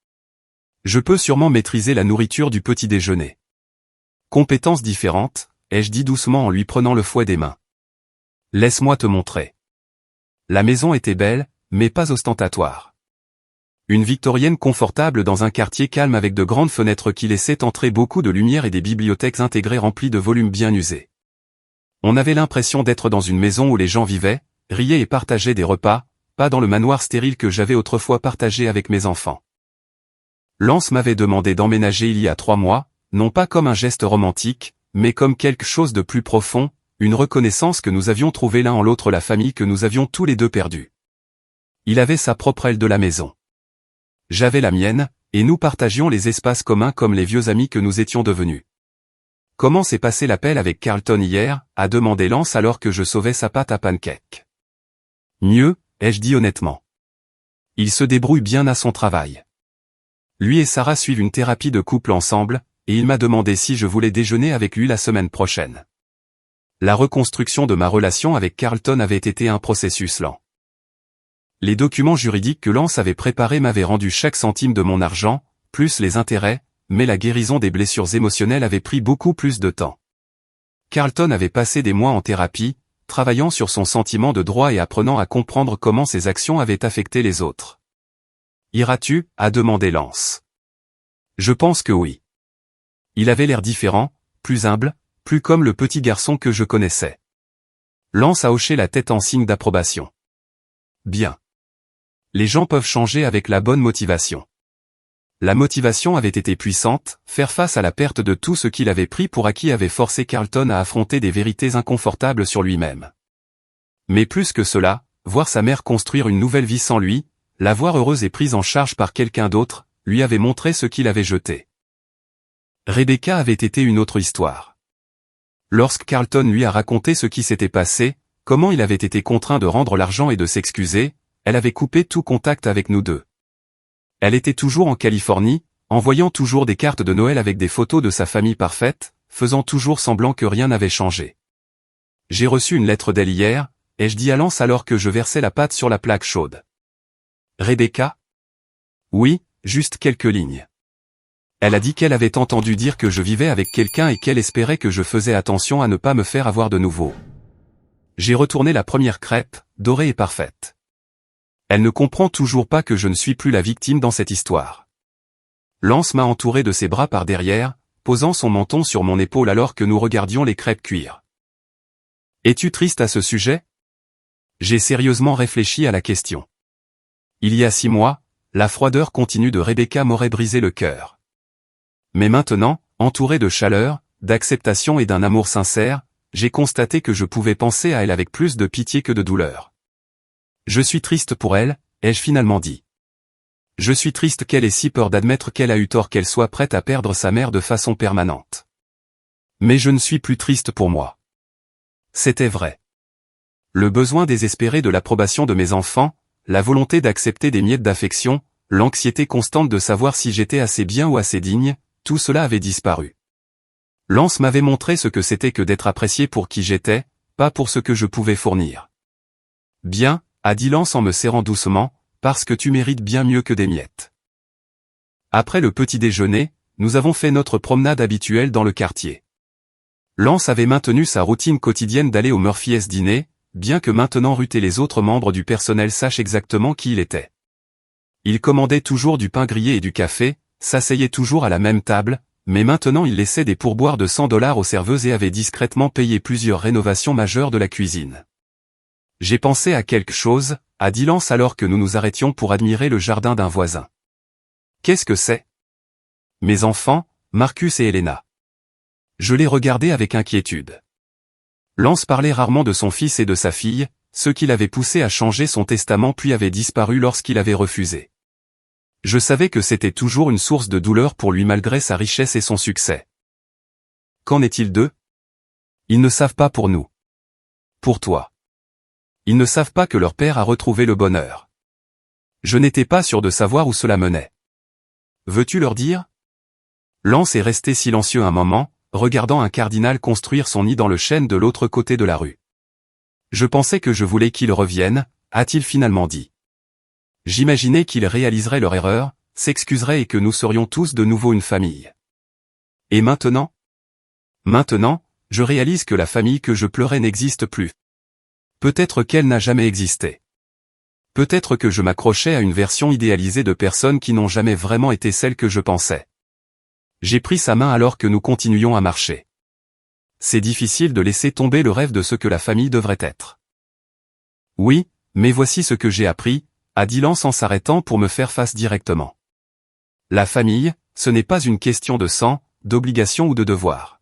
Je peux sûrement maîtriser la nourriture du petit déjeuner. Compétences différentes, ai-je dit doucement en lui prenant le fouet des mains. Laisse-moi te montrer. La maison était belle, mais pas ostentatoire. Une victorienne confortable dans un quartier calme avec de grandes fenêtres qui laissaient entrer beaucoup de lumière et des bibliothèques intégrées remplies de volumes bien usés. On avait l'impression d'être dans une maison où les gens vivaient, riaient et partageaient des repas, pas dans le manoir stérile que j'avais autrefois partagé avec mes enfants. Lance m'avait demandé d'emménager il y a 3 mois, non pas comme un geste romantique, mais comme quelque chose de plus profond, une reconnaissance que nous avions trouvé l'un en l'autre la famille que nous avions tous les deux perdue. Il avait sa propre aile de la maison. J'avais la mienne, et nous partagions les espaces communs comme les vieux amis que nous étions devenus. « Comment s'est passé l'appel avec Carlton hier » a demandé Lance alors que je sauvais sa pâte à pancake. « Mieux » ai-je dit honnêtement. Il se débrouille bien à son travail. Lui et Sarah suivent une thérapie de couple ensemble, et il m'a demandé si je voulais déjeuner avec lui la semaine prochaine. La reconstruction de ma relation avec Carlton avait été un processus lent. Les documents juridiques que Lance avait préparés m'avaient rendu chaque centime de mon argent, plus les intérêts, mais la guérison des blessures émotionnelles avait pris beaucoup plus de temps. Carlton avait passé des mois en thérapie, travaillant sur son sentiment de droit et apprenant à comprendre comment ses actions avaient affecté les autres. « Iras-tu » a demandé Lance. Je pense que oui. Il avait l'air différent, plus humble, plus comme le petit garçon que je connaissais. Lance a hoché la tête en signe d'approbation. Bien. Les gens peuvent changer avec la bonne motivation. La motivation avait été puissante, faire face à la perte de tout ce qu'il avait pris pour acquis avait forcé Carlton à affronter des vérités inconfortables sur lui-même. Mais plus que cela, voir sa mère construire une nouvelle vie sans lui, la voir heureuse et prise en charge par quelqu'un d'autre, lui avait montré ce qu'il avait jeté. Rebecca avait été une autre histoire. Lorsque Carlton lui a raconté ce qui s'était passé, comment il avait été contraint de rendre l'argent et de s'excuser, elle avait coupé tout contact avec nous deux. Elle était toujours en Californie, envoyant toujours des cartes de Noël avec des photos de sa famille parfaite, faisant toujours semblant que rien n'avait changé. J'ai reçu une lettre d'elle hier, ai-je dit à Lance alors que je versais la pâte sur la plaque chaude. Rebecca? Oui, juste quelques lignes. Elle a dit qu'elle avait entendu dire que je vivais avec quelqu'un et qu'elle espérait que je faisais attention à ne pas me faire avoir de nouveau. J'ai retourné la première crêpe, dorée et parfaite. Elle ne comprend toujours pas que je ne suis plus la victime dans cette histoire. Lance m'a entouré de ses bras par derrière, posant son menton sur mon épaule alors que nous regardions les crêpes cuire. Es-tu triste à ce sujet? J'ai sérieusement réfléchi à la question. Il y a 6 mois, la froideur continue de Rebecca m'aurait brisé le cœur. Mais maintenant, entouré de chaleur, d'acceptation et d'un amour sincère, j'ai constaté que je pouvais penser à elle avec plus de pitié que de douleur. Je suis triste pour elle, ai-je finalement dit. Je suis triste qu'elle ait si peur d'admettre qu'elle a eu tort, qu'elle soit prête à perdre sa mère de façon permanente. Mais je ne suis plus triste pour moi. C'était vrai. Le besoin désespéré de l'approbation de mes enfants, la volonté d'accepter des miettes d'affection, l'anxiété constante de savoir si j'étais assez bien ou assez digne, tout cela avait disparu. Lance m'avait montré ce que c'était que d'être apprécié pour qui j'étais, pas pour ce que je pouvais fournir. Bien, a dit Lance en me serrant doucement, parce que tu mérites bien mieux que des miettes. Après le petit déjeuner, nous avons fait notre promenade habituelle dans le quartier. Lance avait maintenu sa routine quotidienne d'aller au Murphy's dîner, bien que maintenant Ruth et les autres membres du personnel sachent exactement qui il était. Il commandait toujours du pain grillé et du café, s'asseyait toujours à la même table, mais maintenant il laissait des pourboires de $100 aux serveuses et avait discrètement payé plusieurs rénovations majeures de la cuisine. J'ai pensé à quelque chose, a dit Lance alors que nous nous arrêtions pour admirer le jardin d'un voisin. Qu'est-ce que c'est? Mes enfants, Marcus et Elena. Je les regardais avec inquiétude. Lance parlait rarement de son fils et de sa fille, ceux qui l'avaient poussé à changer son testament puis avaient disparu lorsqu'il avait refusé. Je savais que c'était toujours une source de douleur pour lui malgré sa richesse et son succès. Qu'en est-il d'eux? Ils ne savent pas pour nous. Pour toi. Ils ne savent pas que leur père a retrouvé le bonheur. Je n'étais pas sûr de savoir où cela menait. Veux-tu leur dire? Lance est resté silencieux un moment, regardant un cardinal construire son nid dans le chêne de l'autre côté de la rue. Je pensais que je voulais qu'ils reviennent, a-t-il finalement dit. J'imaginais qu'ils réaliseraient leur erreur, s'excuseraient et que nous serions tous de nouveau une famille. Et maintenant? Maintenant, je réalise que la famille que je pleurais n'existe plus. Peut-être qu'elle n'a jamais existé. Peut-être que je m'accrochais à une version idéalisée de personnes qui n'ont jamais vraiment été celles que je pensais. J'ai pris sa main alors que nous continuions à marcher. C'est difficile de laisser tomber le rêve de ce que la famille devrait être. Oui, mais voici ce que j'ai appris, a dit Lance en s'arrêtant pour me faire face directement. La famille, ce n'est pas une question de sang, d'obligation ou de devoir.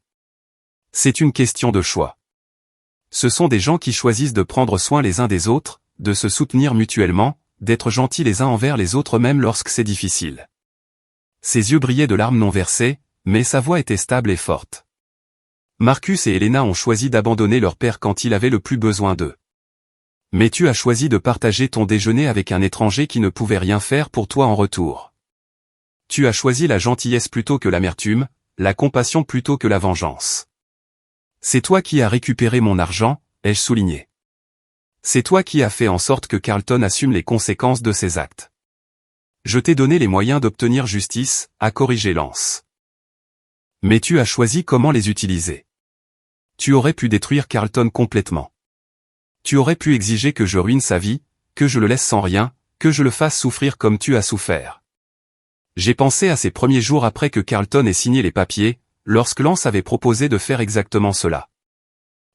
C'est une question de choix. Ce sont des gens qui choisissent de prendre soin les uns des autres, de se soutenir mutuellement, d'être gentils les uns envers les autres même lorsque c'est difficile. Ses yeux brillaient de larmes non versées, mais sa voix était stable et forte. Marcus et Elena ont choisi d'abandonner leur père quand il avait le plus besoin d'eux. Mais tu as choisi de partager ton déjeuner avec un étranger qui ne pouvait rien faire pour toi en retour. Tu as choisi la gentillesse plutôt que l'amertume, la compassion plutôt que la vengeance. C'est toi qui as récupéré mon argent, ai-je souligné. C'est toi qui as fait en sorte que Carlton assume les conséquences de ses actes. Je t'ai donné les moyens d'obtenir justice, a corrigé Lance. Mais tu as choisi comment les utiliser. Tu aurais pu détruire Carlton complètement. Tu aurais pu exiger que je ruine sa vie, que je le laisse sans rien, que je le fasse souffrir comme tu as souffert. J'ai pensé à ces premiers jours après que Carlton ait signé les papiers, lorsque Lance avait proposé de faire exactement cela.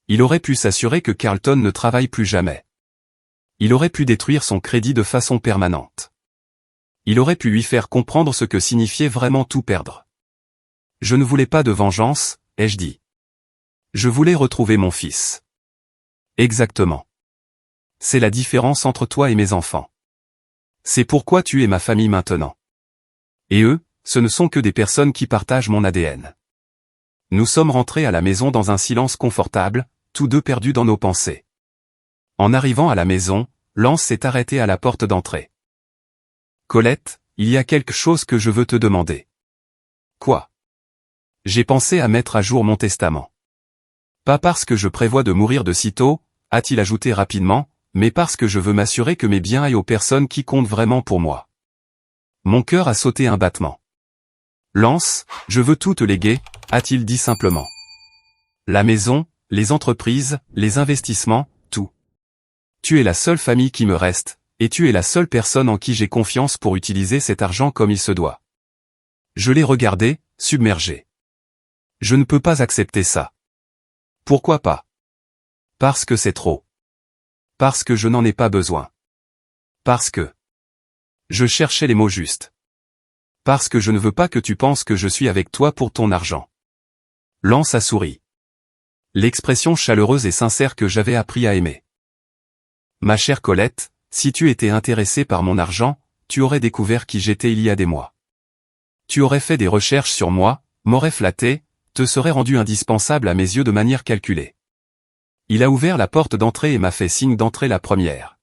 Il aurait pu s'assurer que Carlton ne travaille plus jamais. Il aurait pu détruire son crédit de façon permanente. Il aurait pu lui faire comprendre ce que signifiait vraiment tout perdre. Je ne voulais pas de vengeance, ai-je dit. Je voulais retrouver mon fils. Exactement. C'est la différence entre toi et mes enfants. C'est pourquoi tu es ma famille maintenant. Et eux, ce ne sont que des personnes qui partagent mon ADN. Nous sommes rentrés à la maison dans un silence confortable, tous deux perdus dans nos pensées. En arrivant à la maison, Lance s'est arrêté à la porte d'entrée. Colette, il y a quelque chose que je veux te demander. Quoi? J'ai pensé à mettre à jour mon testament. Pas parce que je prévois de mourir de sitôt, a-t-il ajouté rapidement, mais parce que je veux m'assurer que mes biens aillent aux personnes qui comptent vraiment pour moi. Mon cœur a sauté un battement. Lance, je veux tout te léguer, a-t-il dit simplement. La maison, les entreprises, les investissements, tout. Tu es la seule famille qui me reste, et tu es la seule personne en qui j'ai confiance pour utiliser cet argent comme il se doit. Je l'ai regardé, submergé. Je ne peux pas accepter ça. Pourquoi pas? Parce que c'est trop. Parce que je n'en ai pas besoin. Parce que... Je cherchais les mots justes. Parce que je ne veux pas que tu penses que je suis avec toi pour ton argent. Lance a souri. L'expression chaleureuse et sincère que j'avais appris à aimer. Ma chère Colette, si tu étais intéressée par mon argent, tu aurais découvert qui j'étais il y a des mois. Tu aurais fait des recherches sur moi, m'aurais flatté, te serais rendu indispensable à mes yeux de manière calculée. Il a ouvert la porte d'entrée et m'a fait signe d'entrer la première.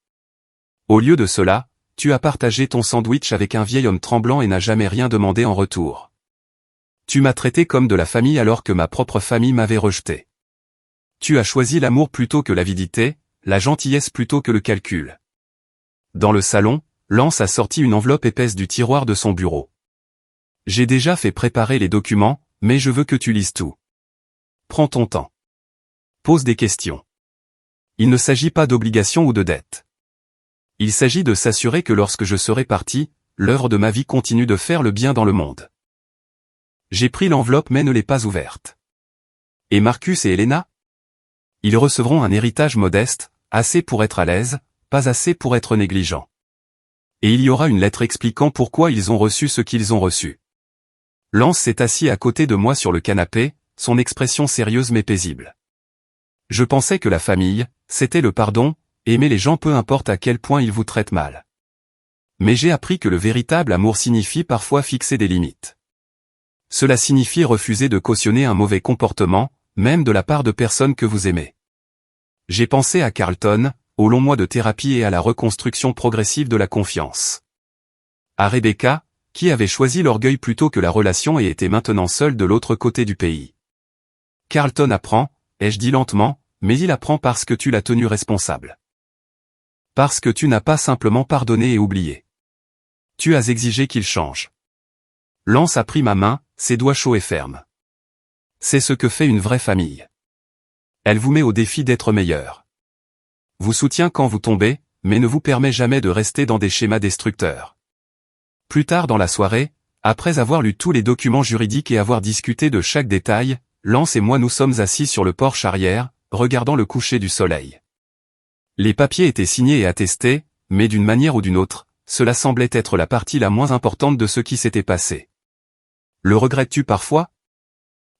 Au lieu de cela, tu as partagé ton sandwich avec un vieil homme tremblant et n'as jamais rien demandé en retour. Tu m'as traité comme de la famille alors que ma propre famille m'avait rejeté. Tu as choisi l'amour plutôt que l'avidité, la gentillesse plutôt que le calcul. Dans le salon, Lance a sorti une enveloppe épaisse du tiroir de son bureau. J'ai déjà fait préparer les documents, mais je veux que tu lises tout. Prends ton temps. Pose des questions. Il ne s'agit pas d'obligation ou de dette. Il s'agit de s'assurer que lorsque je serai parti, l'œuvre de ma vie continue de faire le bien dans le monde. J'ai pris l'enveloppe mais ne l'ai pas ouverte. Et Marcus et Helena? Ils recevront un héritage modeste, assez pour être à l'aise, pas assez pour être négligents. Et il y aura une lettre expliquant pourquoi ils ont reçu ce qu'ils ont reçu. Lance s'est assis à côté de moi sur le canapé, son expression sérieuse mais paisible. Je pensais que la famille, c'était le pardon, aimer les gens peu importe à quel point ils vous traitent mal. Mais j'ai appris que le véritable amour signifie parfois fixer des limites. Cela signifie refuser de cautionner un mauvais comportement, même de la part de personnes que vous aimez. J'ai pensé à Carlton, aux longs mois de thérapie et à la reconstruction progressive de la confiance. À Rebecca, qui avait choisi l'orgueil plutôt que la relation et était maintenant seule de l'autre côté du pays. Carlton apprend, ai-je dit lentement, mais il apprend parce que tu l'as tenu responsable. Parce que tu n'as pas simplement pardonné et oublié. Tu as exigé qu'il change. Lance a pris ma main, ses doigts chauds et fermes. C'est ce que fait une vraie famille. Elle vous met au défi d'être meilleur. Vous soutient quand vous tombez, mais ne vous permet jamais de rester dans des schémas destructeurs. Plus tard dans la soirée, après avoir lu tous les documents juridiques et avoir discuté de chaque détail, Lance et moi nous sommes assis sur le porche arrière, regardant le coucher du soleil. Les papiers étaient signés et attestés, mais d'une manière ou d'une autre, cela semblait être la partie la moins importante de ce qui s'était passé. Le regrettes-tu parfois?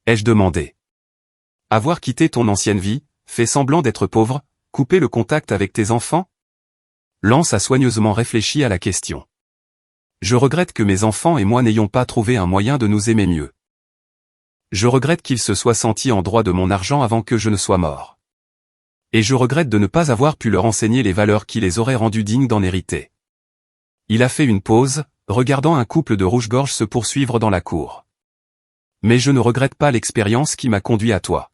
Ai-je demandé. Avoir quitté ton ancienne vie, fait semblant d'être pauvre, couper le contact avec tes enfants? Lance a soigneusement réfléchi à la question. Je regrette que mes enfants et moi n'ayons pas trouvé un moyen de nous aimer mieux. Je regrette qu'ils se soient sentis en droit de mon argent avant que je ne sois mort. Et je regrette de ne pas avoir pu leur enseigner les valeurs qui les auraient rendus dignes d'en hériter. Il a fait une pause, regardant un couple de rouge-gorge se poursuivre dans la cour. Mais je ne regrette pas l'expérience qui m'a conduit à toi.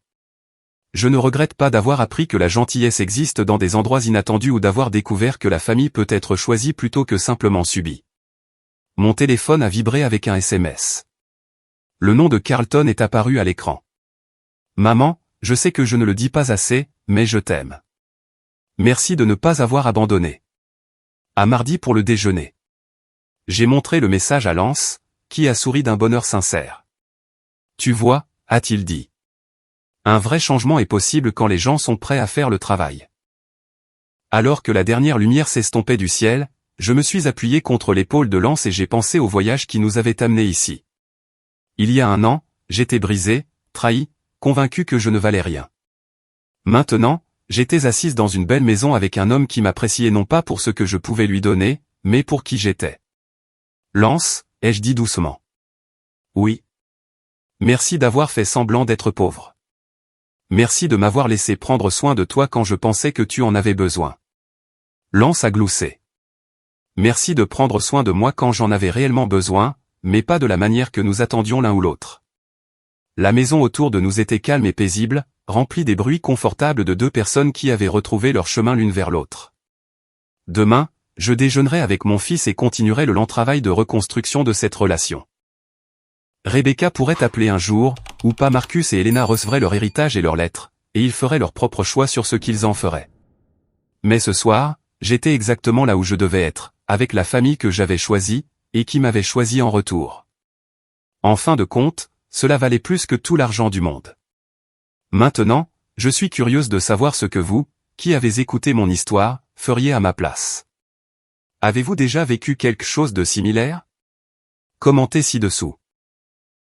Je ne regrette pas d'avoir appris que la gentillesse existe dans des endroits inattendus ou d'avoir découvert que la famille peut être choisie plutôt que simplement subie. Mon téléphone a vibré avec un SMS. Le nom de Carlton est apparu à l'écran. Maman, je sais que je ne le dis pas assez, mais je t'aime. Merci de ne pas avoir abandonné. À mardi pour le déjeuner. J'ai montré le message à Lance, qui a souri d'un bonheur sincère. Tu vois, a-t-il dit. Un vrai changement est possible quand les gens sont prêts à faire le travail. Alors que la dernière lumière s'estompait du ciel, je me suis appuyé contre l'épaule de Lance et j'ai pensé au voyage qui nous avait amenés ici. Il y a un an, j'étais brisé, trahi, convaincu que je ne valais rien. Maintenant, j'étais assise dans une belle maison avec un homme qui m'appréciait non pas pour ce que je pouvais lui donner, mais pour qui j'étais. Lance, ai-je dit doucement. Oui. Merci d'avoir fait semblant d'être pauvre. Merci de m'avoir laissé prendre soin de toi quand je pensais que tu en avais besoin. Lance a gloussé. Merci de prendre soin de moi quand j'en avais réellement besoin, mais pas de la manière que nous attendions l'un ou l'autre. La maison autour de nous était calme et paisible, rempli des bruits confortables de deux personnes qui avaient retrouvé leur chemin l'une vers l'autre. Demain, je déjeunerai avec mon fils et continuerai le lent travail de reconstruction de cette relation. Rebecca pourrait appeler un jour, ou pas Marcus et Elena recevraient leur héritage et leurs lettres, et ils feraient leur propre choix sur ce qu'ils en feraient. Mais ce soir, j'étais exactement là où je devais être, avec la famille que j'avais choisie, et qui m'avait choisi en retour. En fin de compte, cela valait plus que tout l'argent du monde. Maintenant, je suis curieuse de savoir ce que vous, qui avez écouté mon histoire, feriez à ma place. Avez-vous déjà vécu quelque chose de similaire? Commentez ci-dessous.